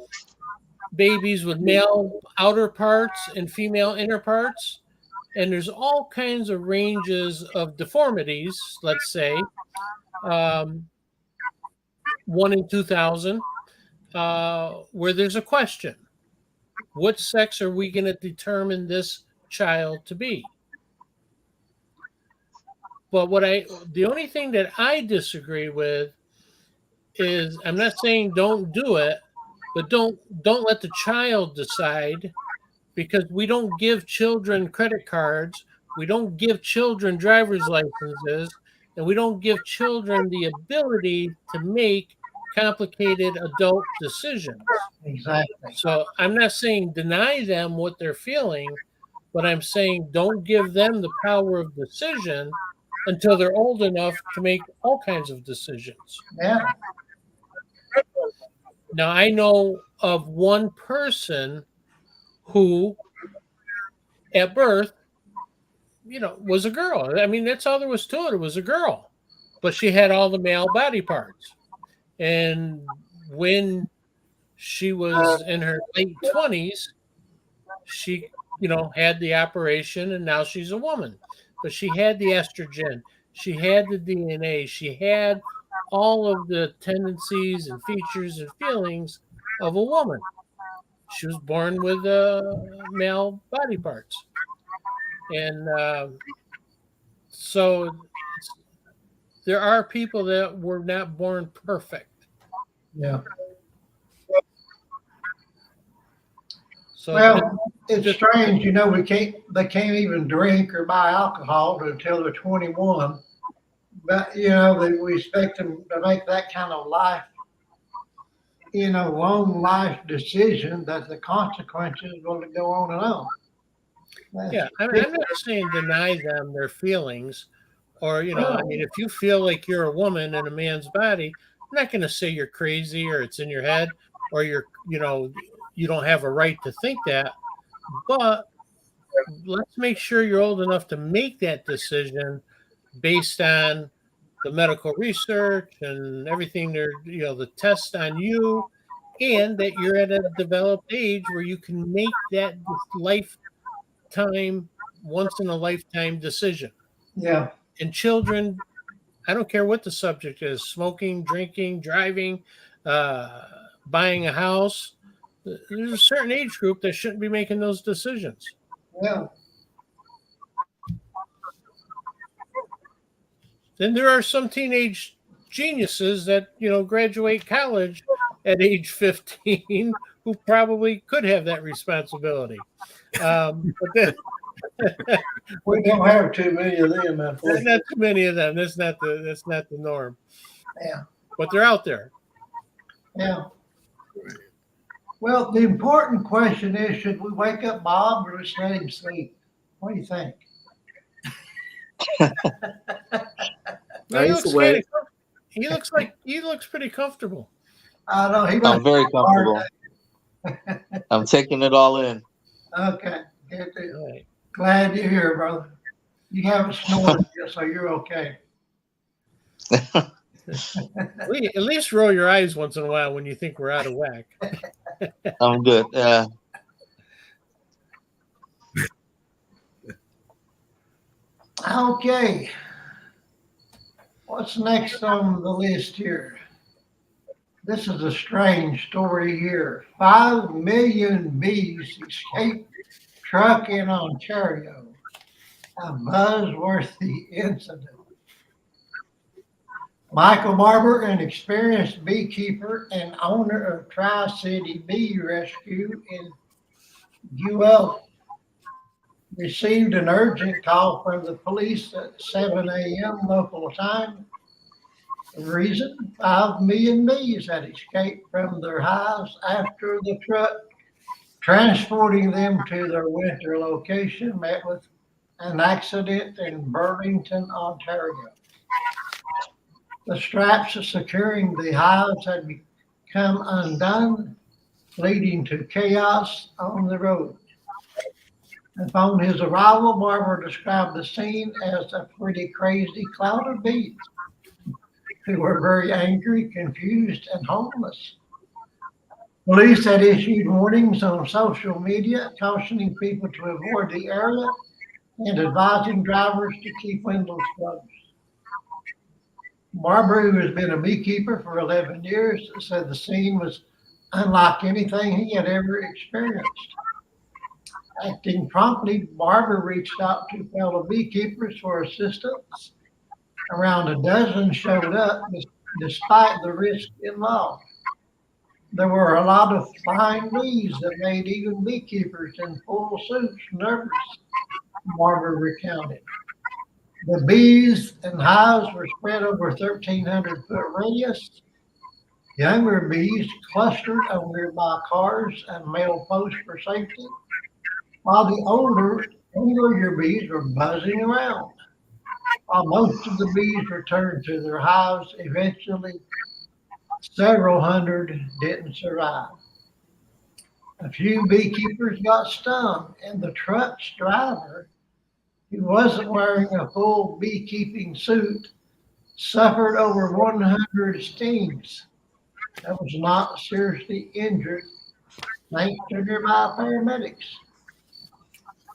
babies with male outer parts and female inner parts. And there's all kinds of ranges of deformities, let's say, 1 in 2,000, where there's a question. What sex are we going to determine this child to be? But the only thing that I disagree with is, I'm not saying don't do it, but don't let the child decide, because we don't give children credit cards, we don't give children driver's licenses, and we don't give children the ability to make complicated adult decisions. Exactly. So I'm not saying deny them what they're feeling, but I'm saying don't give them the power of decision until they're old enough to make all kinds of decisions. Yeah. Now, I know of one person who, at birth, was a girl. I mean, that's all there was to it. It was a girl, but she had all the male body parts. And when she was in her late 20s, she, had the operation, and now she's a woman. But she had the estrogen, she had the DNA, she had all of the tendencies and features and feelings of a woman. She was born with male body parts. And so there are people that were not born perfect. Yeah. So Well, it's strange, they can't even drink or buy alcohol until they're 21. But, we expect them to make that kind of life, long life decision that the consequences will go on and on. Yeah, I'm not saying deny them their feelings, or, if you feel like you're a woman in a man's body, I'm not going to say you're crazy or it's in your head or you don't have a right to think that, but let's make sure you're old enough to make that decision based on the medical research and everything the tests on you, and that you're at a developed age where you can make that once in a lifetime decision. Yeah. And children, I don't care what the subject is, smoking, drinking, driving, buying a house, there's a certain age group that shouldn't be making those decisions. Yeah. Then there are some teenage geniuses that, graduate college at age 15 who probably could have that responsibility. But then, we don't have too many of them, unfortunately. There's not too many of them. That's not the norm. Yeah. But they're out there. Yeah. Well, the important question is, should we wake up Bob or just let him sleep? What do you think? He looks pretty comfortable. I know I'm very comfortable. I'm taking it all in. Okay. Good deal. All right. Glad you're here, brother. You haven't snored yet, so you're okay. At least roll your eyes once in a while when you think we're out of whack. I'm good. Yeah. Okay. What's next on the list here? This is a strange story here. 5 million bees escaped truck in Ontario. A buzzworthy incident. Michael Barber, an experienced beekeeper and owner of Tri-City Bee Rescue in Guelph, received an urgent call from the police at 7 a.m. local time. The reason, 5 million bees had escaped from their hives after the truck transporting them to their winter location met with an accident in Burlington, Ontario. The straps securing the hives had become undone, leading to chaos on the road. Upon his arrival, Barber described the scene as a pretty crazy cloud of bees who were very angry, confused, and homeless. Police had issued warnings on social media cautioning people to avoid the area and advising drivers to keep windows closed. Barber, who has been a beekeeper for 11 years, said the scene was unlike anything he had ever experienced. Acting promptly, Barber reached out to fellow beekeepers for assistance. Around a dozen showed up despite the risk involved. There were a lot of flying bees that made even beekeepers in full suits nervous, Barber recounted. The bees and hives were spread over a 1,300-foot radius. Younger bees clustered on nearby cars and mail posts for safety, while the older and larger bees were buzzing around. While most of the bees returned to their hives, eventually several hundred didn't survive. A few beekeepers got stung, and the truck's driver, who wasn't wearing a full beekeeping suit, suffered over 100 stings. That was not seriously injured, thanks to nearby paramedics.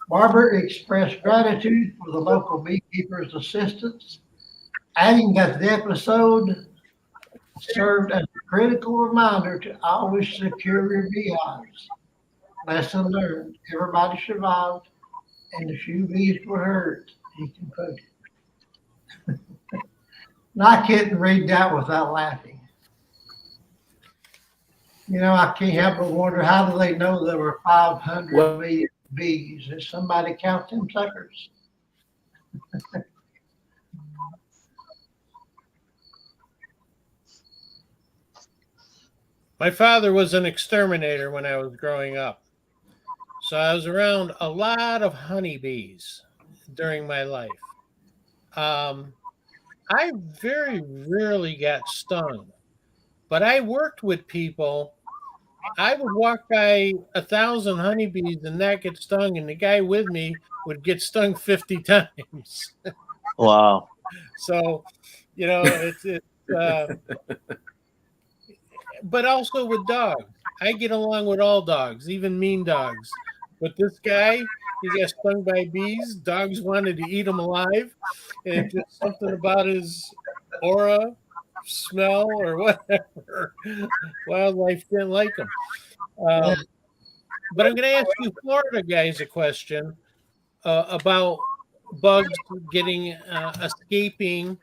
Barber expressed gratitude for the local beekeepers' assistance, adding that the episode served as a critical reminder to always secure your beehives. Lesson learned. Everybody survived, and a few bees were hurt, he concluded. And I couldn't read that without laughing. You know, I can't help but wonder, how do they know there were 500 million bees? Did somebody count them suckers? My father was an exterminator when I was growing up. So I was around a lot of honeybees during my life. I very rarely got stung, but I worked with people. I would walk by 1,000 honeybees and not get stung, and the guy with me would get stung 50 times. Wow. So, you know, but also with dogs. I get along with all dogs, even mean dogs. But this guy, he got stung by bees. Dogs wanted to eat him alive. And just something about his aura, smell, or whatever. Wildlife didn't like him. But I'm going to ask you Florida guys a question about bugs getting escaping.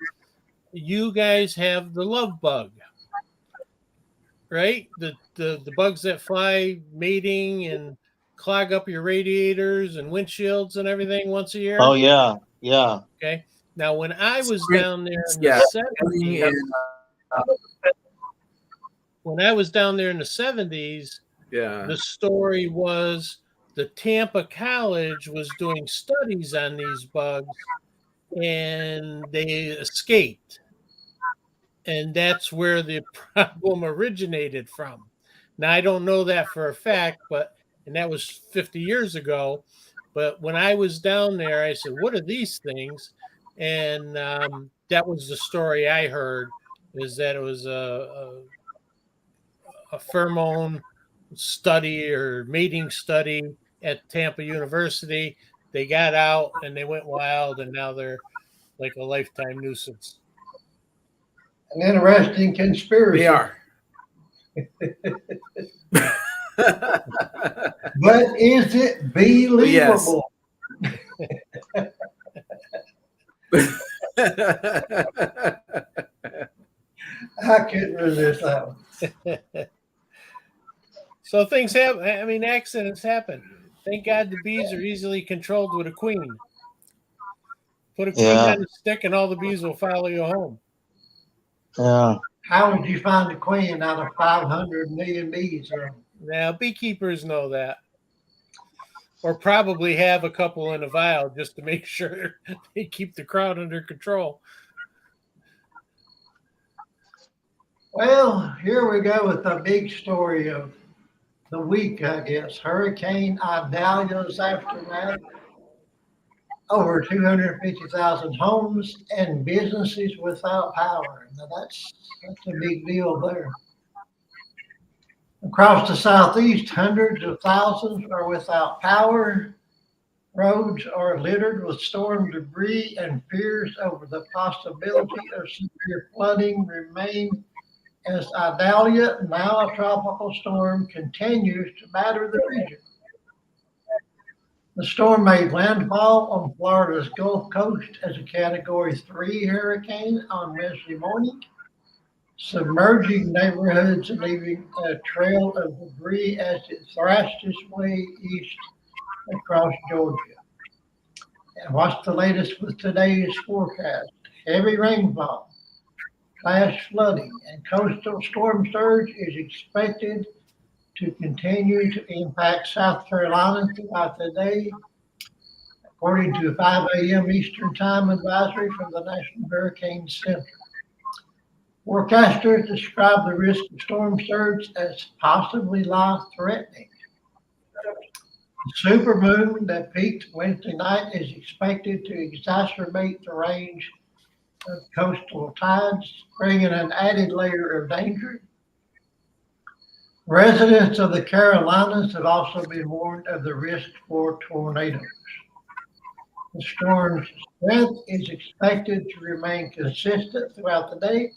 You guys have the love bug, right? The bugs that fly mating and clog up your radiators and windshields and everything once a year. Oh yeah, yeah. Okay. Now, when I was down there in Yeah. the 70s, when I was down there in the 70s, Yeah. the story was the Tampa College was doing studies on these bugs and they escaped. And that's where the problem originated from. Now, I don't know that for a fact, but and that was 50 years ago. But when I was down there, I said, "What are these things?" And that was the story I heard, is that it was a pheromone study or mating study at Tampa University. They got out and they went wild, and now they're like a lifetime nuisance. An interesting conspiracy. They are. But is it believable? I couldn't resist that one. So things happen. I mean, accidents happen. Thank God the bees are easily controlled with a queen. Put a queen on a stick and all the bees will follow you home. Yeah. How would you find a queen out of 500 million bees? Now, beekeepers know that. Or probably have a couple in a vial just to make sure they keep the crowd under control. Well, here we go with the big story of the week, I guess. Hurricane Idalia's aftermath. Over 250,000 homes and businesses without power. Now that's a big deal there. Across the southeast, hundreds of thousands are without power. Roads are littered with storm debris, and fears over the possibility of severe flooding remain as Idalia, now a tropical storm, continues to batter the region. The storm made landfall on Florida's Gulf Coast as a Category 3 hurricane on Wednesday morning, submerging neighborhoods and leaving a trail of debris as it thrashed its way east across Georgia. And what's the latest with today's forecast? Heavy rainfall, flash flooding, and coastal storm surge is expected to continue to impact South Carolina throughout the day, according to a 5 a.m. Eastern Time advisory from the National Hurricane Center. Forecasters describe the risk of storm surge as possibly life-threatening. The supermoon that peaked Wednesday night is expected to exacerbate the range of coastal tides, bringing an added layer of danger. Residents of the Carolinas have also been warned of the risk for tornadoes. The storm's strength is expected to remain consistent throughout the day.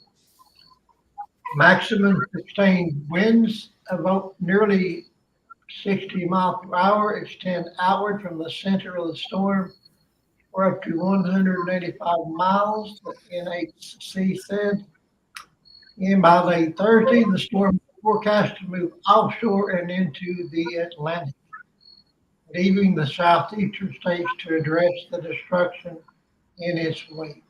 Maximum sustained winds of nearly 60 miles per hour extend outward from the center of the storm for up to 185 miles, the NHC said. And by late Thursday, the storm is forecast to move offshore and into the Atlantic, leaving the southeastern states to address the destruction in its wake.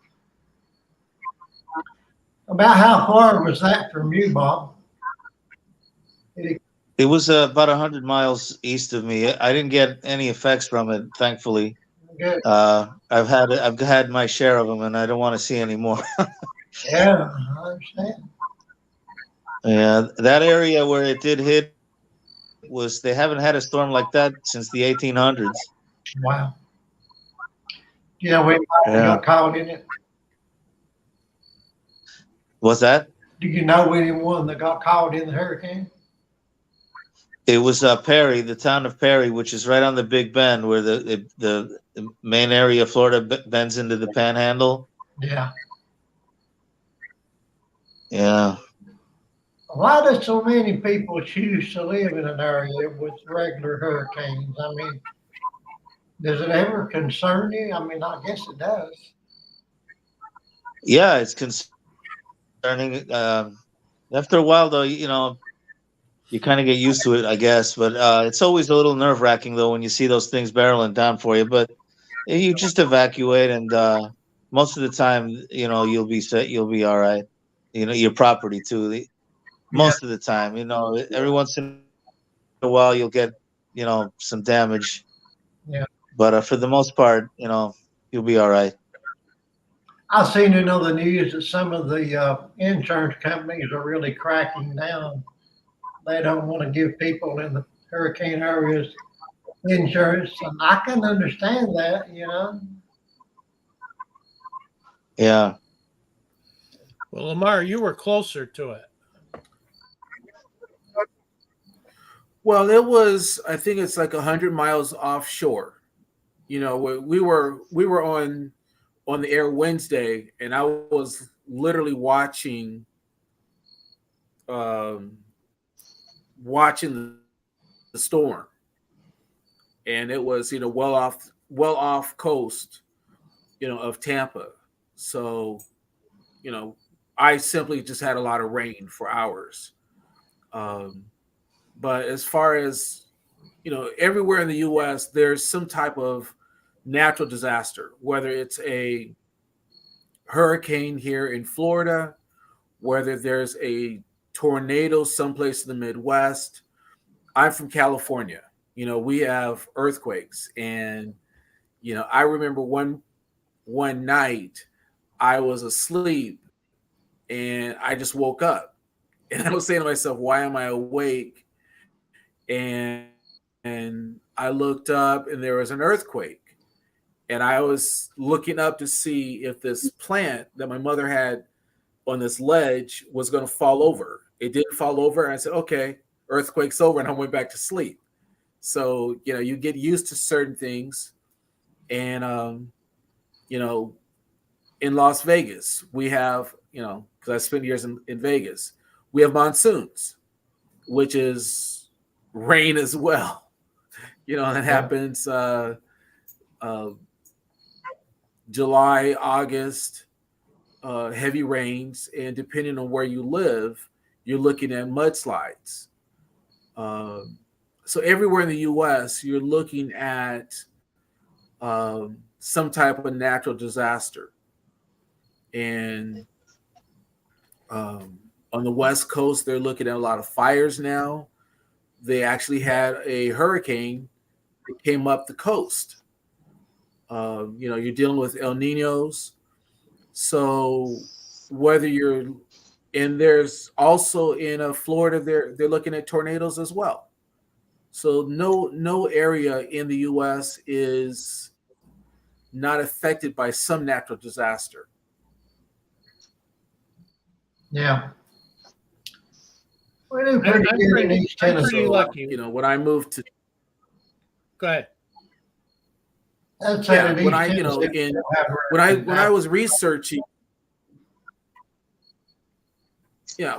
About how far was that from you, Bob? It was about 100 miles east of me. I didn't get any effects from it, thankfully. Good. I've had my share of them, and I don't want to see any more. Yeah, I understand. Yeah, that area where it did hit they haven't had a storm like that since the 1800s. Wow. You know, anybody got caught in it? What's that? Do you know anyone that got caught in the hurricane? It was Perry, the town of Perry, which is right on the Big Bend, where the main area of Florida bends into the Panhandle. Yeah. Yeah. Why do so many people choose to live in an area with regular hurricanes? I mean, does it ever concern you? I mean, I guess it does. Yeah, it's concerning. After a while, though, you kind of get used to it, I guess. But it's always a little nerve-wracking, though, when you see those things barreling down for you. But you just evacuate, and most of the time, you'll be all right. Your property too. Most of the time, every once in a while you'll get, some damage. Yeah. But for the most part, you'll be all right. I've seen in the news that some of the insurance companies are really cracking down. They don't want to give people in the hurricane areas insurance, and I can understand that, Yeah. Well, Lamar, you were closer to it. Well, it was. I think it's like 100 miles offshore. We were on the air Wednesday, and I was literally um, watching the storm, and it was well off coast, of Tampa. So, I simply just had a lot of rain for hours. But as far as everywhere in the U.S., there's some type of natural disaster, whether it's a hurricane here in Florida, whether there's a tornado someplace in the Midwest. I'm from California. We have earthquakes, and I remember one night I was asleep and I just woke up, and I was saying to myself, "Why am I awake?" And I looked up, and there was an earthquake, and I was looking up to see if this plant that my mother had on this ledge was going to fall over. It didn't fall over, and I said, "Okay, earthquake's over," and I went back to sleep. So you get used to certain things, and in Las Vegas we have because I spent years in Vegas, we have monsoons, which is rain as well. And it happens July, August, heavy rains, and depending on where you live, you're looking at mudslides. So everywhere in the U.S., you're looking at some type of natural disaster. And on the West Coast, they're looking at a lot of fires now. They actually had a hurricane that came up the coast. You're dealing with El Niños. So whether and there's also in Florida, they're looking at tornadoes as well. So no area in the U.S. is not affected by some natural disaster. Yeah. We do pretty good in East I'm Tennessee. pretty lucky. When I moved to Go ahead. I'd say that when East I Tennessee in don't have when I was researching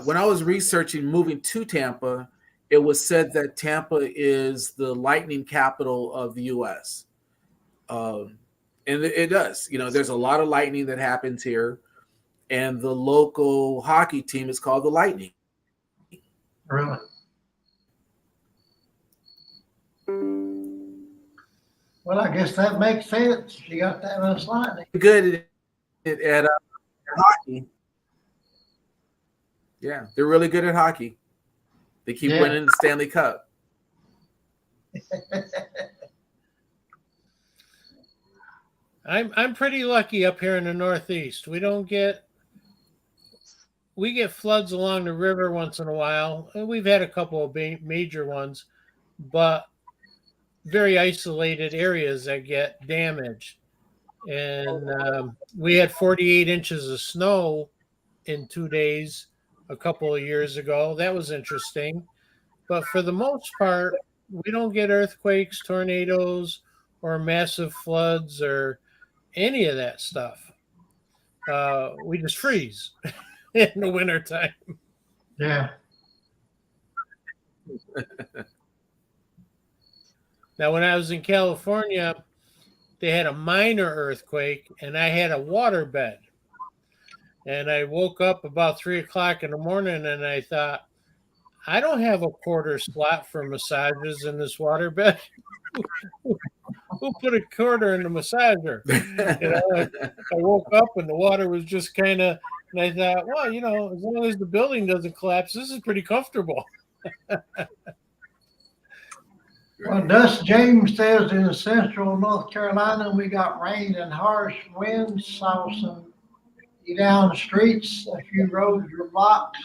when I was researching moving to Tampa, it was said that Tampa is the lightning capital of the U.S. And it does. There's a lot of lightning that happens here, and the local hockey team is called the Lightning. Really? Well, I guess that makes sense. You got that much lightning. Good at hockey. Yeah, they're really good at hockey. They keep winning the Stanley Cup. I'm pretty lucky up here in the Northeast. We get floods along the river once in a while, and we've had a couple of major ones, but very isolated areas that get damaged. And we had 48 inches of snow in 2 days a couple of years ago. That was interesting. But for the most part, we don't get earthquakes, tornadoes, or massive floods or any of that stuff. We just freeze in the wintertime. Yeah. Now, when I was in California, they had a minor earthquake, and I had a water bed. And I woke up about 3 o'clock in the morning, and I thought, I don't have a quarter slot for massages in this water bed. Who put a quarter in the massager? I woke up, and the water was just kind of, and I thought, well, as long as the building doesn't collapse, this is pretty comfortable. Well, Dust James says in central North Carolina, we got rain and harsh winds, saw some down the streets, a few roads were blocked,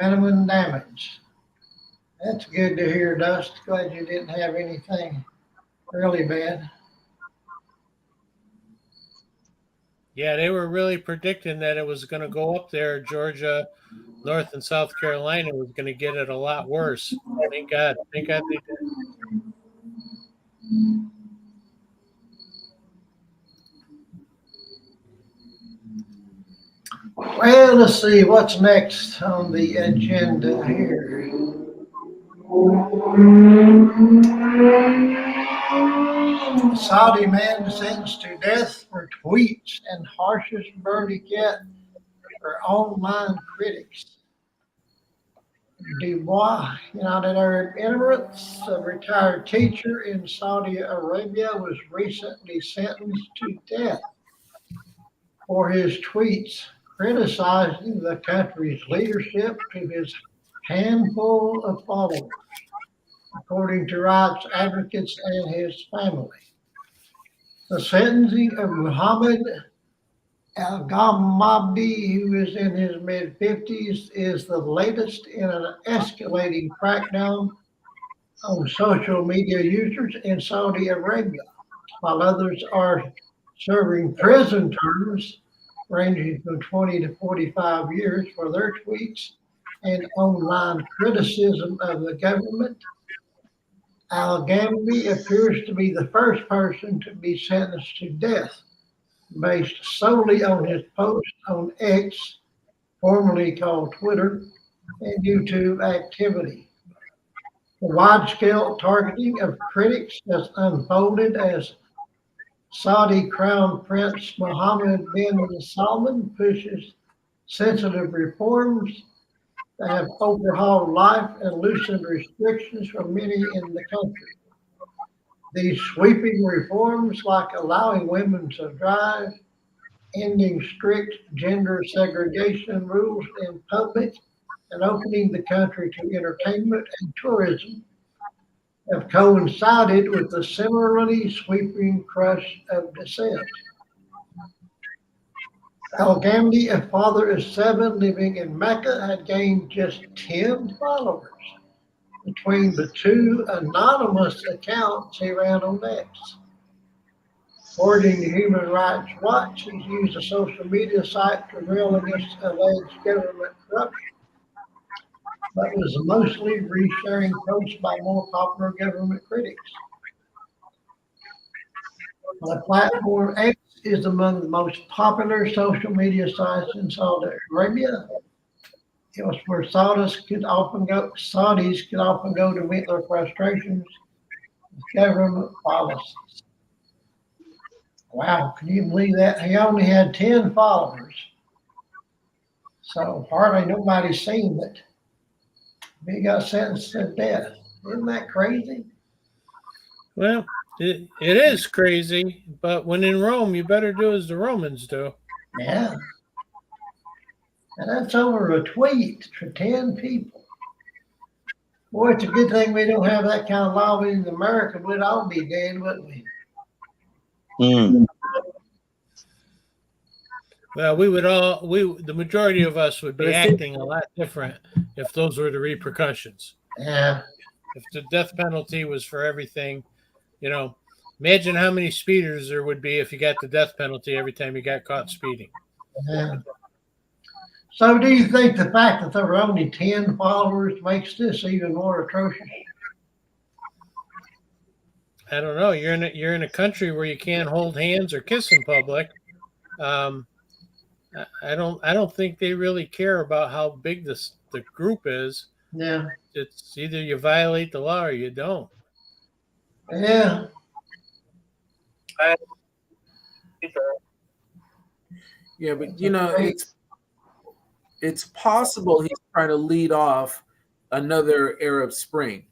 minimum damage. That's good to hear, Dust. Glad you didn't have anything really bad. Yeah, they were really predicting that it was going to go up there. Georgia, North and South Carolina was going to get it a lot worse. Thank God. Thank God they did. Well, let's see what's next on the agenda here. Saudi man sentenced to death for tweets and harshest verdict yet for online critics. Dubois, United Arab Emirates, a retired teacher in Saudi Arabia, was recently sentenced to death for his tweets criticizing the country's leadership to his handful of followers, according to rights advocates and his family. The sentencing of Muhammad Al Ghamadi, who is in his mid 50s, is the latest in an escalating crackdown on social media users in Saudi Arabia, while others are serving prison terms ranging from 20 to 45 years for their tweets and online criticism of the government. Al Ghamdi appears to be the first person to be sentenced to death based solely on his post on X, formerly called Twitter, and YouTube activity. The wide-scale targeting of critics has unfolded as Saudi Crown Prince Mohammed bin Salman pushes sensitive reforms that have overhauled life and loosened restrictions for many in the country. These sweeping reforms, like allowing women to drive, ending strict gender segregation rules in public, and opening the country to entertainment and tourism, have coincided with the similarly sweeping crush of dissent. Al Ghamdi, a father of seven living in Mecca, had gained just 10 followers between the two anonymous accounts he ran on X. According to Human Rights Watch, he's used a social media site to rail against alleged government corruption, but was mostly resharing posts by more popular government critics. The platform X is among the most popular social media sites in Saudi Arabia. It was where Saudis could often go to vent their frustrations with government policies. Wow, can you believe that? He only had 10 followers. So hardly nobody's seen it. He got sentenced to death. Isn't that crazy? Well, it is crazy, but when in Rome, you better do as the Romans do. Yeah. And that's over a tweet for 10 people. Boy, it's a good thing we don't have that kind of law in America. We'd all be dead, wouldn't we? Well, the majority of us would be acting a lot different if those were the repercussions. Yeah. If the death penalty was for everything, imagine how many speeders there would be if you got the death penalty every time you got caught speeding. Yeah. So do you think the fact that there were only 10 followers makes this even more atrocious? I don't know. You're in a country where you can't hold hands or kiss in public. I don't think they really care about how big the group is. Yeah. It's either you violate the law or you don't. Yeah. Yeah, but it's possible he's trying to lead off another Arab Spring.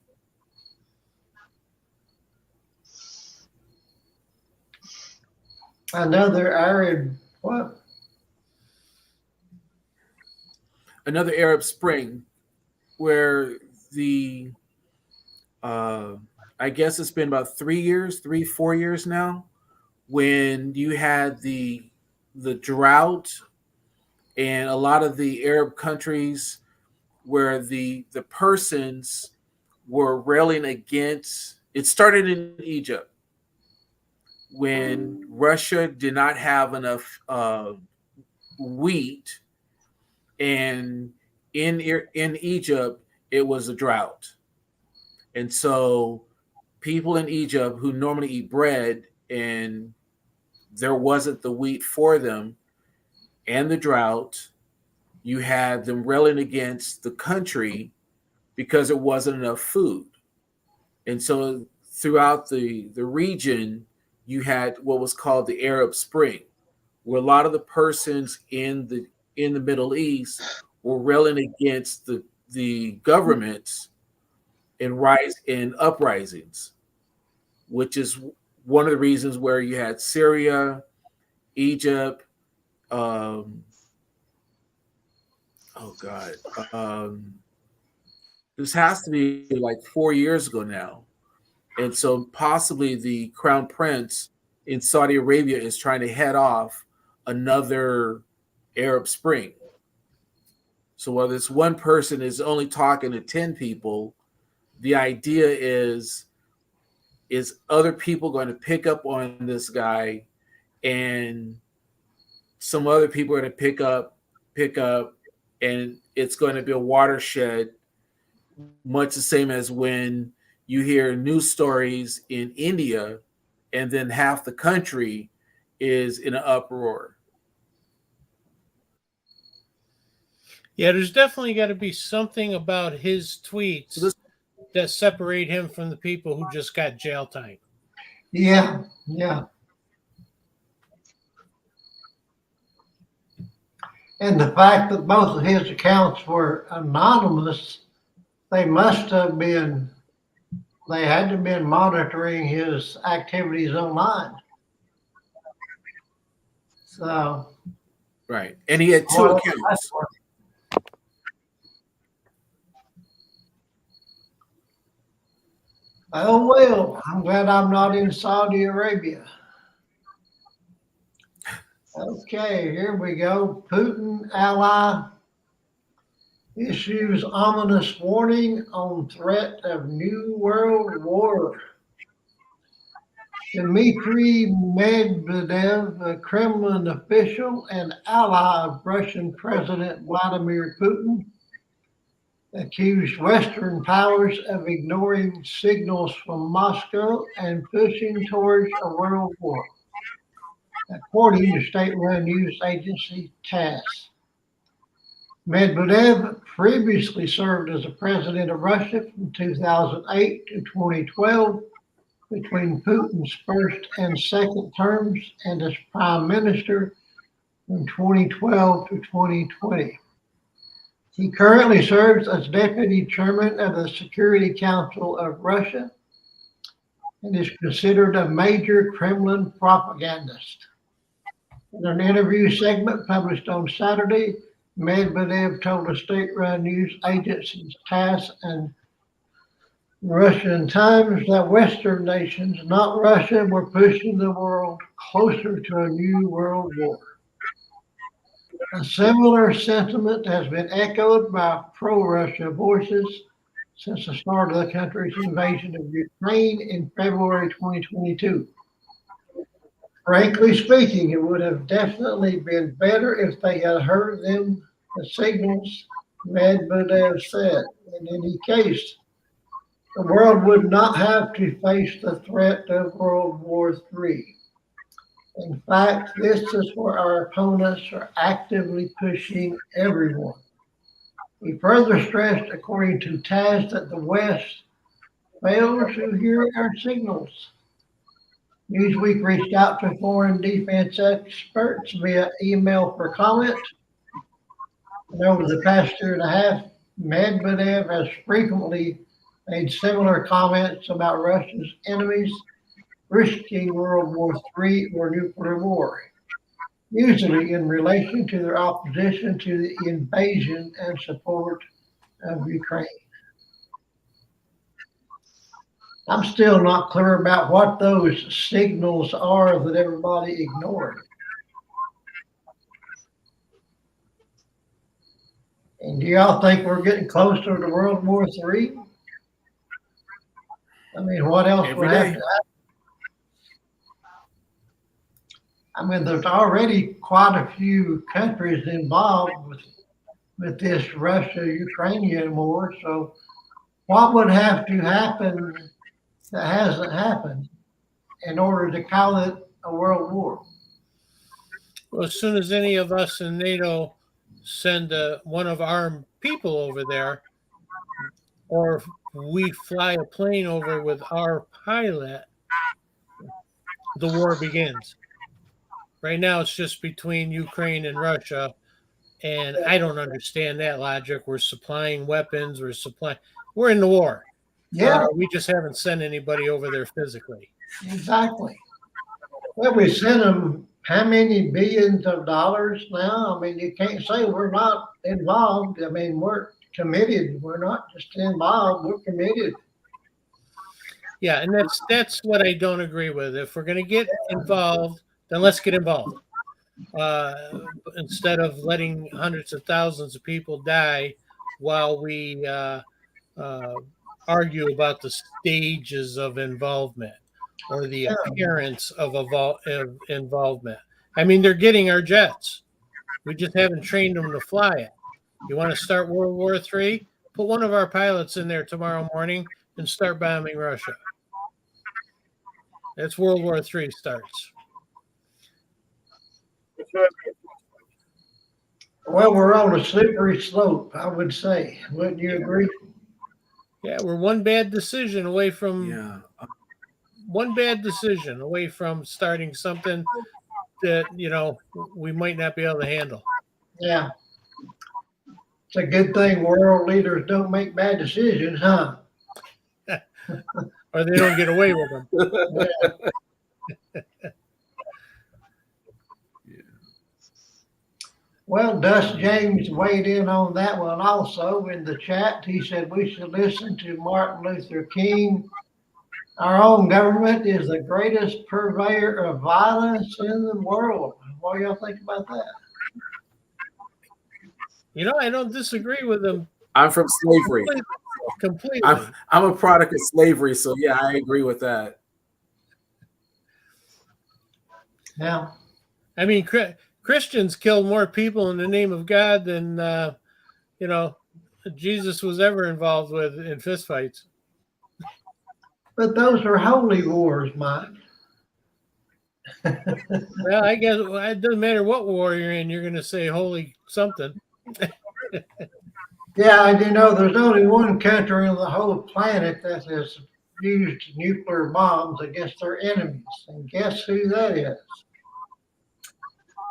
Another Arab what? Another Arab Spring, where I guess it's been about 4 years now, when you had the drought and a lot of the Arab countries where the persons were railing against. It started in Egypt when Russia did not have enough wheat, and in Egypt it was a drought, and so people in Egypt who normally eat bread and there wasn't the wheat for them, and the drought, you had them railing against the country because there wasn't enough food. And so throughout the region, you had what was called the Arab Spring, where a lot of the persons in the Middle East were railing against the governments in uprisings, which is one of the reasons where you had Syria, Egypt, this has to be like 4 years ago now. And so possibly the crown prince in Saudi Arabia is trying to head off another Arab Spring. So while this one person is only talking to 10 people, the idea is other people going to pick up on this guy, and some other people are going to pick up, and it's going to be a watershed, much the same as when you hear news stories in India and then half the country is in an uproar. Yeah, there's definitely got to be something about his tweets that separate him from the people who just got jail time. Yeah, yeah. And the fact that both of his accounts were anonymous, they had to have been monitoring his activities online. So. Right. And he had two accounts. Oh, well, I'm glad I'm not in Saudi Arabia. Okay, here we go. Putin ally issues ominous warning on threat of new world war. Dmitry Medvedev, a Kremlin official and ally of Russian President Vladimir Putin, accused Western powers of ignoring signals from Moscow and pushing towards a world war, according to state-run news agency TASS. Medvedev previously served as a president of Russia from 2008 to 2012, between Putin's first and second terms, and as prime minister from 2012 to 2020. He currently serves as deputy chairman of the Security Council of Russia and is considered a major Kremlin propagandist. In an interview segment published on Saturday, Medvedev told the state-run news agencies TASS and Russian Times that Western nations, not Russia, were pushing the world closer to a new world war. A similar sentiment has been echoed by pro-Russia voices since the start of the country's invasion of Ukraine in February 2022. Frankly speaking, it would have definitely been better if they had heard the signals, Medvedev said. In any case, the world would not have to face the threat of World War III. In fact, this is where our opponents are actively pushing everyone. He further stressed, according to TASS, that the West fails to hear our signals. Newsweek reached out to foreign defense experts via email for comment. And over the past year and a half, Medvedev has frequently made similar comments about Russia's enemies risking World War III or nuclear war, usually in relation to their opposition to the invasion and support of Ukraine. I'm still not clear about what those signals are that everybody ignored. And do y'all think we're getting closer to World War III? I mean, what else Every would have day. to happen? I mean, there's already quite a few countries involved with this Russia-Ukrainian war. So what would have to happen that hasn't happened in order to call it a world war? Well, as soon as any of us in NATO send one of our people over there, or we fly a plane over with our pilot, the war begins. Right now, it's just between Ukraine and Russia, and I don't understand that logic. We're supplying weapons. We're in the war. Yeah, We just haven't sent anybody over there physically. exactly. Well, we sent them how many billions of dollars now? I mean, you can't say we're not involved. I mean, we're committed. We're not just involved, we're committed. Yeah, and that's what I don't agree with. If we're going to get involved, then let's get involved. Instead of letting hundreds of thousands of people die while we argue about the stages of involvement or the appearance of involvement. I mean, they're getting our jets. We just haven't trained them to fly it. You want to start World War III? Put one of our pilots in there tomorrow morning and start bombing Russia. That's World War III starts. Well, we're on a slippery slope, I would say. Wouldn't you agree? Yeah, we're one bad decision away from Yeah. starting something that we might not be able to handle. Yeah. It's a good thing world leaders don't make bad decisions, huh? Or they don't get away with them. Well, Dust James weighed in on that one also in the chat. He said we should listen to Martin Luther King. Our own government is the greatest purveyor of violence in the world. What do y'all think about that? I don't disagree with them I'm from slavery. completely. I'm a product of slavery, so yeah, I agree with that. Yeah. I mean, Christians killed more people in the name of God than Jesus was ever involved with in fistfights. But those are holy wars, Mike. Well, I guess it doesn't matter what war you're in, you're going to say holy something. Yeah, and there's only one country on the whole planet that has used nuclear bombs against their enemies. And guess who that is?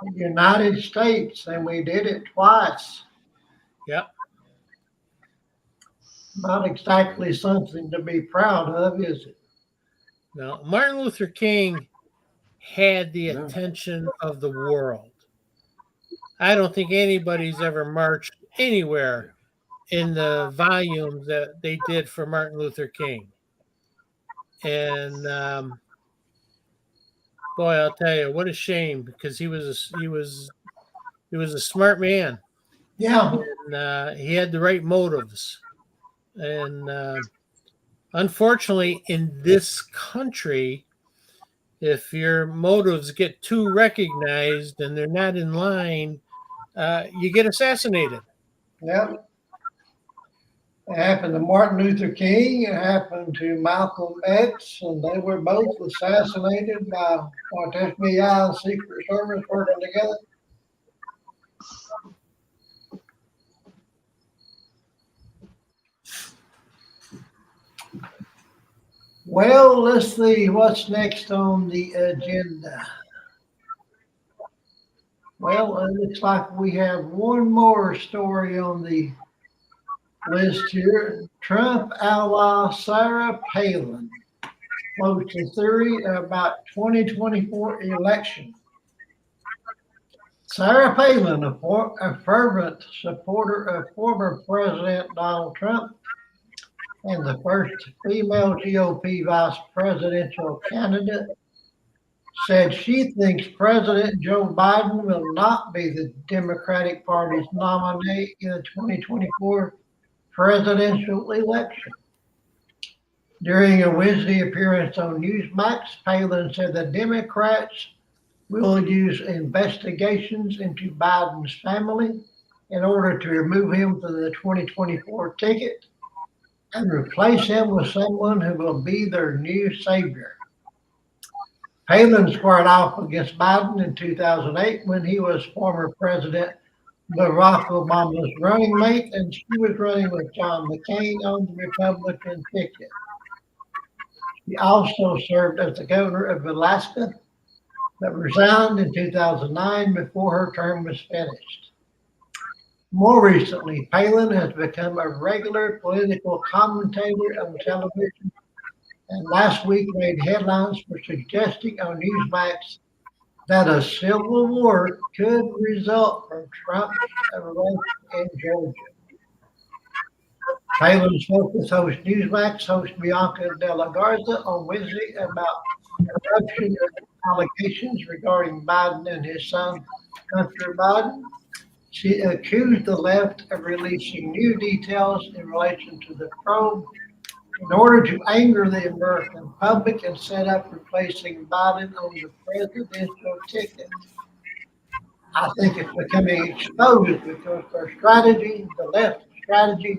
The United States, and we did it twice. Yep. Not exactly something to be proud of, is it? Now, Martin Luther King had the attention of the world. I don't think anybody's ever marched anywhere in the volume that they did for Martin Luther King. And boy, I'll tell you, what a shame, because he was a smart man. Yeah. And he had the right motives. And unfortunately, in this country, if your motives get too recognized and they're not in line, you get assassinated. Yep. It happened to Martin Luther King. It happened to Malcolm X, and they were both assassinated by FBI and Secret Service working together. Well, let's see what's next on the agenda. Well, it looks like we have one more story on the list here. Trump ally Sarah Palin floats a theory about 2024 election. Sarah Palin, a fervent supporter of former President Donald Trump and the first female GOP vice presidential candidate, said she thinks President Joe Biden will not be the Democratic Party's nominee in the 2024 presidential election. During a Wednesday appearance on Newsmax, Palin said the Democrats will use investigations into Biden's family in order to remove him from the 2024 ticket and replace him with someone who will be their new savior. Palin squared off against Biden in 2008 when he was former President Barack Obama's running mate, and she was running with John McCain on the Republican ticket. He also served as the governor of Alaska, but resigned in 2009 before her term was finished. More recently, Palin has become a regular political commentator on television, and last week made headlines for suggesting on Newsmax that a civil war could result from Trump's arrest in Georgia. Palin spoke with host Newsmax host Bianca De La Garza on Wednesday about corruption allegations regarding Biden and his son, Hunter Biden. She accused the left of releasing new details in relation to the probe in order to anger the American public and set up replacing Biden on the presidential ticket. I think it's becoming exposed because their strategy, the left strategy,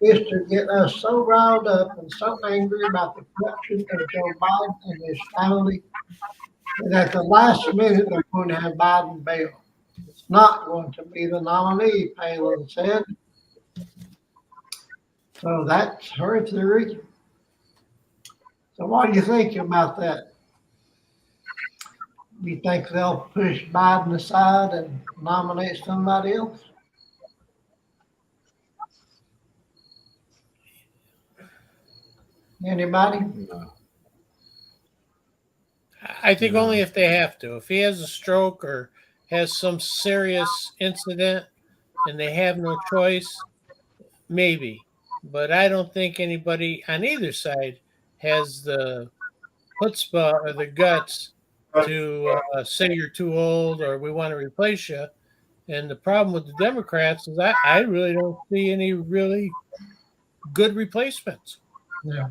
is to get us so riled up and so angry about the corruption of Joe Biden and his family that at the last minute they're going to have Biden bailed. It's not going to be the nominee, Palin said. So that's her theory. So what do you think about that? You think they'll push Biden aside and nominate somebody else? Anybody? No. I think No. only if they have to. If he has a stroke or has some serious incident and they have no choice, maybe. But I don't think anybody on either side has the chutzpah or the guts to say you're too old or we want to replace you. And the problem with the Democrats is I really don't see any really good replacements. Yeah.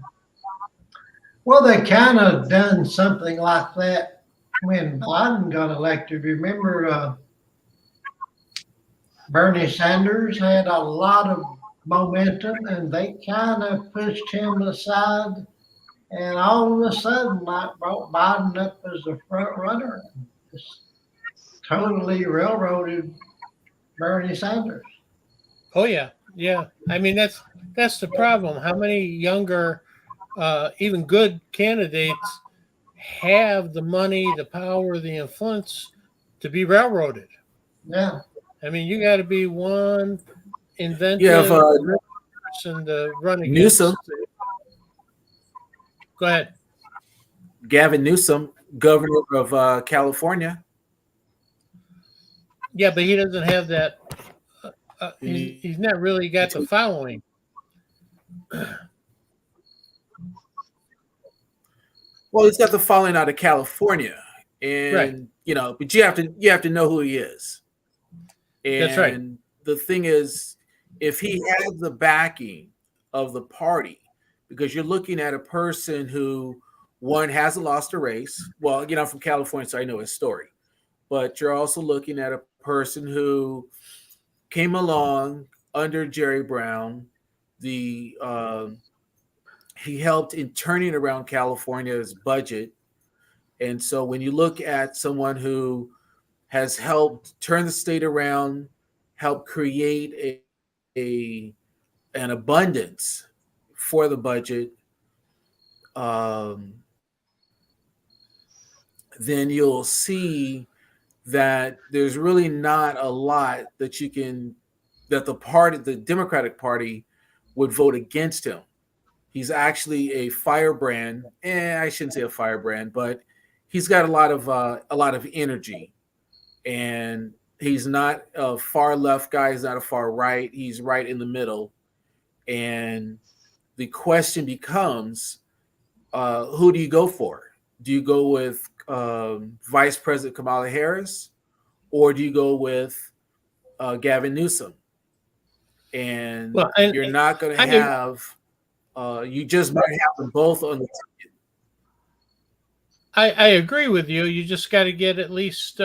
Well, they kind of done something like that when Biden got elected. Remember, Bernie Sanders had a lot of momentum, and they kind of pushed him aside, and all of a sudden, like brought Biden up as the front runner. Just totally railroaded Bernie Sanders. Oh yeah, yeah. I mean that's the problem. How many younger, even good candidates have the money, the power, the influence to be railroaded? Yeah. I mean, you got to be one inventive You have person to run against. Newsom, Go ahead. Gavin Newsom, governor of California. Yeah, but he doesn't have that. He's not really got the following. Well, he's got the following out of California, and Right. but you have to know who he is. And That's right. the thing is, if he has the backing of the party, because you're looking at a person who, one, hasn't lost a race. Well, I'm from California, so I know his story. But you're also looking at a person who came along under Jerry Brown. He helped in turning around California's budget. And so when you look at someone who has helped turn the state around, help create an abundance for the budget, then you'll see that there's really not a lot that the Democratic Party would vote against him. He's actually a firebrand. I shouldn't say a firebrand, but he's got a lot of energy, and he's not a far left guy. He's not a far right. He's right in the middle. And the question becomes, who do you go for? Do you go with Vice President Kamala Harris, or do you go with Gavin Newsom? And you're not going to have You just might have them both on the ticket. I agree with you. You just got to get at least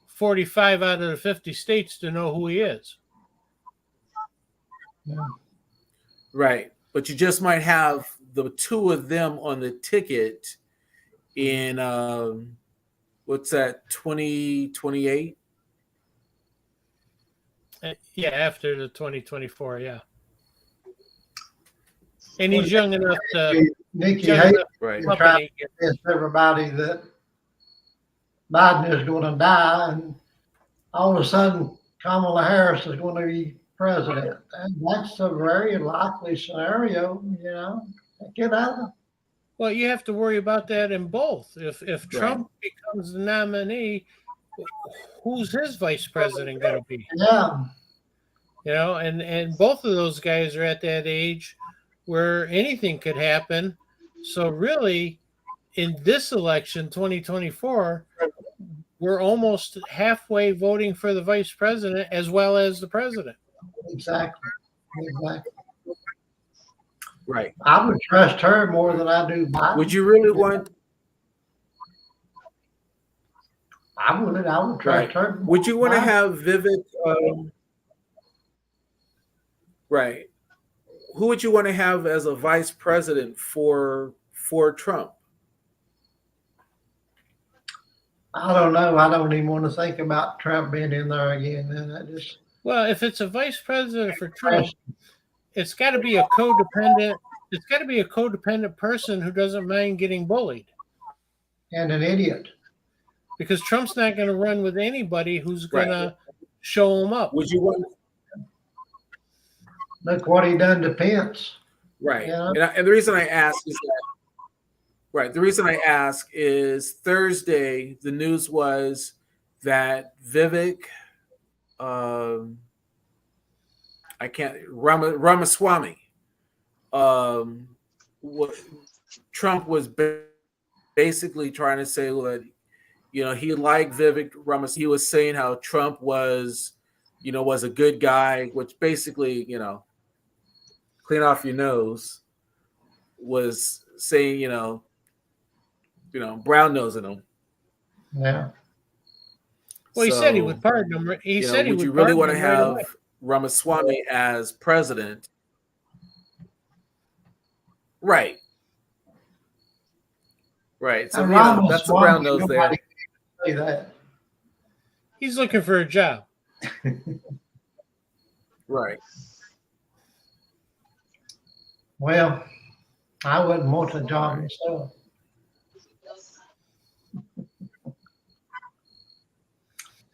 45 out of the 50 states to know who he is. Right. But you just might have the two of them on the ticket in what's that, 2028? Yeah, after the 2024, yeah. And he's young enough to Nikki young Haley enough Right. to trying company. to convince everybody that Biden is going to die, and all of a sudden Kamala Harris is going to be president. And that's a very likely scenario, you know. Get out of Well, you have to worry about that in both. If Trump becomes the nominee, who's his vice president going to be? Yeah, You know, and both of those guys are at that age where anything could happen. So really, in this election, 2024, we're almost halfway voting for the vice president as well as the president. exactly. Exactly. Right. I would trust her more than I do Biden. Would you really want? I would trust Right. her. Would you want to Biden. have Vivek? Right. Who would you want to have as a vice president for Trump? I don't know. I don't even want to think about Trump being in there again. And I just Well, if it's a vice president for Trump, it's got to be a codependent. It's got to be a codependent person who doesn't mind getting bullied, and an idiot. because Trump's not going to run with anybody who's going to show him up. Would you want? Look what he done to Pence. Right. Yeah. And the reason I ask is that, right. The reason I ask is Thursday, the news was that Vivek, Ramaswamy, Trump was basically trying to say that, he liked Vivek Ramaswamy. He was saying how Trump was a good guy, which basically, clean off your nose, was saying, brown nosing him. Yeah. Well, he said he would pardon him. He said he would. Would you really want to pardon him right have away. Ramaswamy as president? Right. Right. So And that's the brown Ramaswamy, nose there. nobody can say that. He's looking for a job. Right. Well, I wouldn't want a job myself.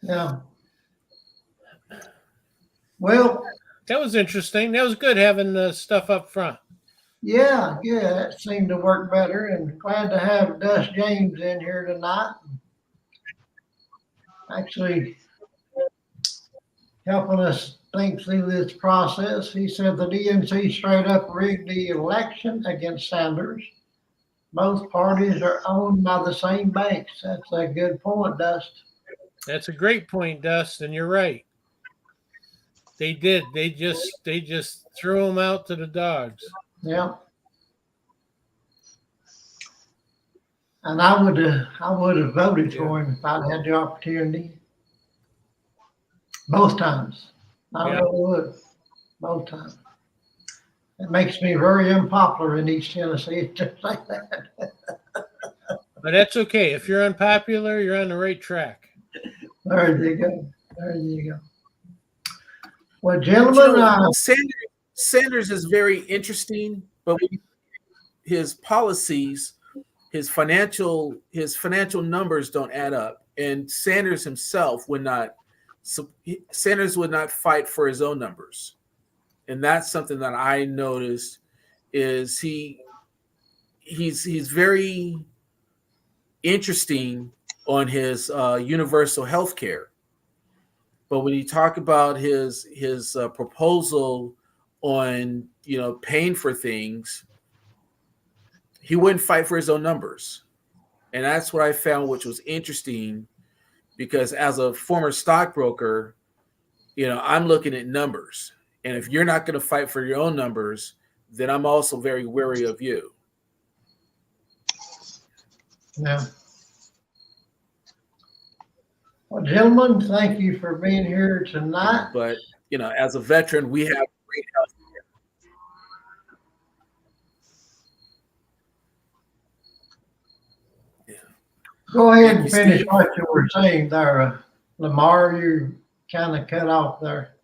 Yeah. Well, That was interesting. That was good having the stuff up front. yeah, it seemed to work better, and glad to have Dust James in here tonight. Actually helping us think through this process. He said the DNC straight up rigged the election against Sanders. Both parties are owned by the same banks. That's a good point, Dust. That's a great point, Dust, and you're right. They did. They just threw him out to the dogs. Yeah. And I would have voted for him if I'd had the opportunity. Both times. I Yeah. really would. Both times. It makes me very unpopular in East Tennessee, just like that. But that's okay. If you're unpopular, you're on the right track. There you go. There you go. Well, gentlemen, Sanders is very interesting, but his policies, his financial numbers don't add up. And Sanders himself would not fight for his own numbers. And that's something that I noticed is he's very interesting on his universal health care. But when you talk about his proposal on paying for things, he wouldn't fight for his own numbers. And that's what I found, which was interesting, because as a former stockbroker, I'm looking at numbers. And if you're not going to fight for your own numbers, then I'm also very wary of you. Yeah. Well, gentlemen, thank you for being here tonight. But as a veteran, we have great health. Go ahead Thank and you, finish Steve. what you were saying there, Lamar. You kind of cut off there.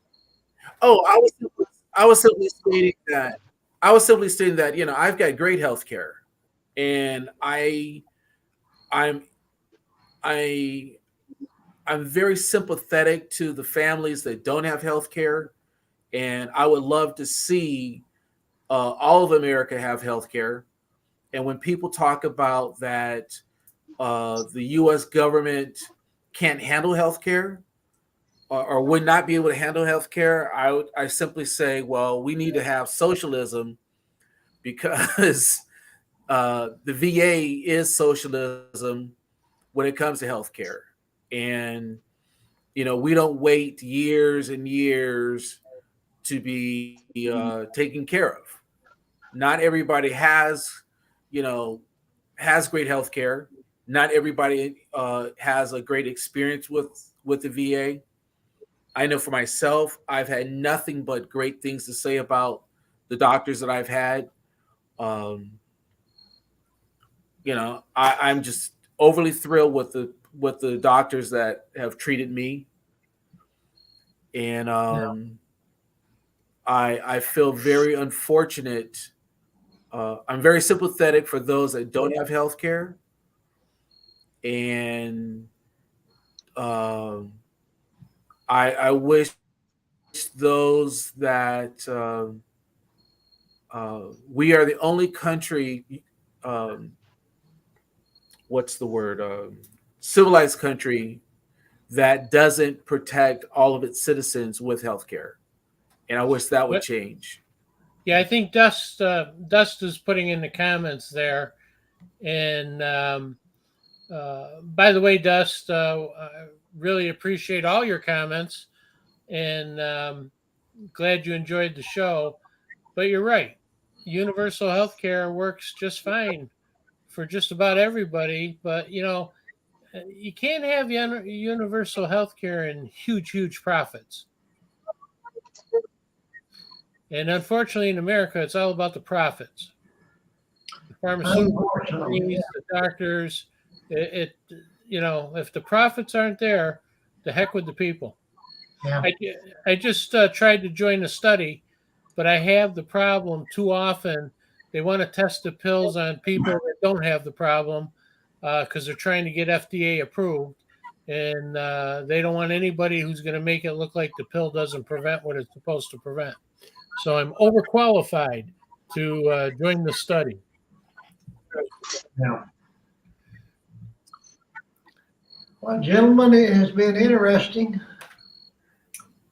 Oh, I was simply stating that I've got great health care, and I'm very sympathetic to the families that don't have health care, and I would love to see all of America have health care. And when people talk about that the U.S. government can't handle health care or would not be able to handle health care, I simply say, well, we need to have socialism, because the VA is socialism when it comes to health care. And we don't wait years and years to be taken care of. Not everybody has great health care. Not everybody has a great experience with the VA. I know for myself, I've had nothing but great things to say about the doctors that I've had. I'm just overly thrilled with the doctors that have treated me, and I feel very unfortunate. I'm very sympathetic for those that don't have health care, and I wish those that we are the only country, what's the word, civilized country that doesn't protect all of its citizens with healthcare, and I wish that would change. Yeah, I think Dust is putting in the comments there, and by the way, Dust, I really appreciate all your comments, and glad you enjoyed the show. But you're right, universal health care works just fine for just about everybody. But you can't have universal health care and huge profits. And unfortunately, in America, it's all about the profits. The pharmaceutical companies, the doctors. If the profits aren't there, the heck with the people. Yeah. I just tried to join a study, but I have the problem too often. They want to test the pills on people that don't have the problem because they're trying to get FDA approved, and they don't want anybody who's going to make it look like the pill doesn't prevent what it's supposed to prevent. So I'm overqualified to join the study. Yeah. Well, gentlemen, it has been interesting.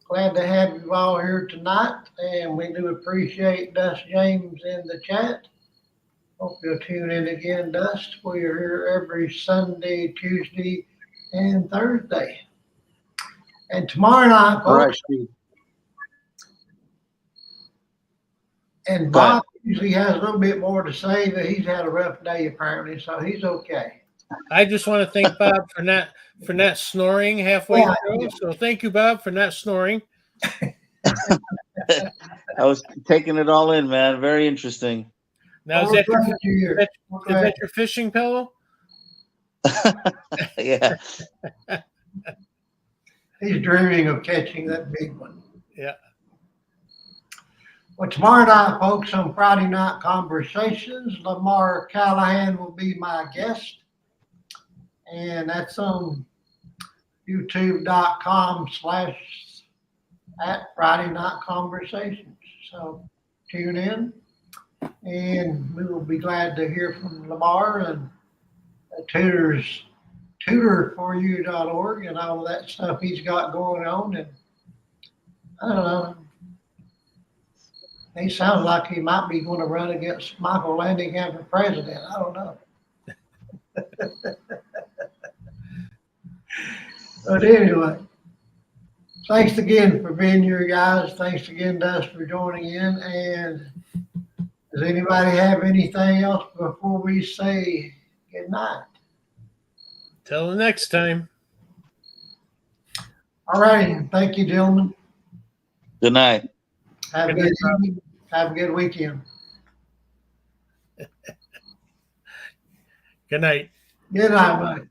Glad to have you all here tonight, and we do appreciate Dust James in the chat. Hope you'll tune in again, Dust. We are here every Sunday, Tuesday, and Thursday. And tomorrow night, folks, All right, Steve. and Bob usually has a little bit more to say, but he's had a rough day apparently, so he's okay. I just want to thank Bob for not snoring halfway through. So thank you, Bob, for not snoring. I was taking it all in, man. Very interesting. Now, is that your fishing pillow? Yeah. He's dreaming of catching that big one. Yeah. Well, tomorrow night, folks, on Friday Night Conversations, Lamar Callahan will be my guest. And that's on youtube.com/@Friday Night Conversations. So tune in, and we will be glad to hear from Lamar and tutorforyou.org and all of that stuff he's got going on. And I don't know. He sounds like he might be going to run against Michael Landingham for president. I don't know. But anyway, thanks again for being here, guys. Thanks again, Dust, for joining in. And Does anybody have anything else before we say good night? Till the next time. All righty. Thank you, gentlemen. Good night. Have a Good good evening. Have a good weekend. Good night. Good night, buddy.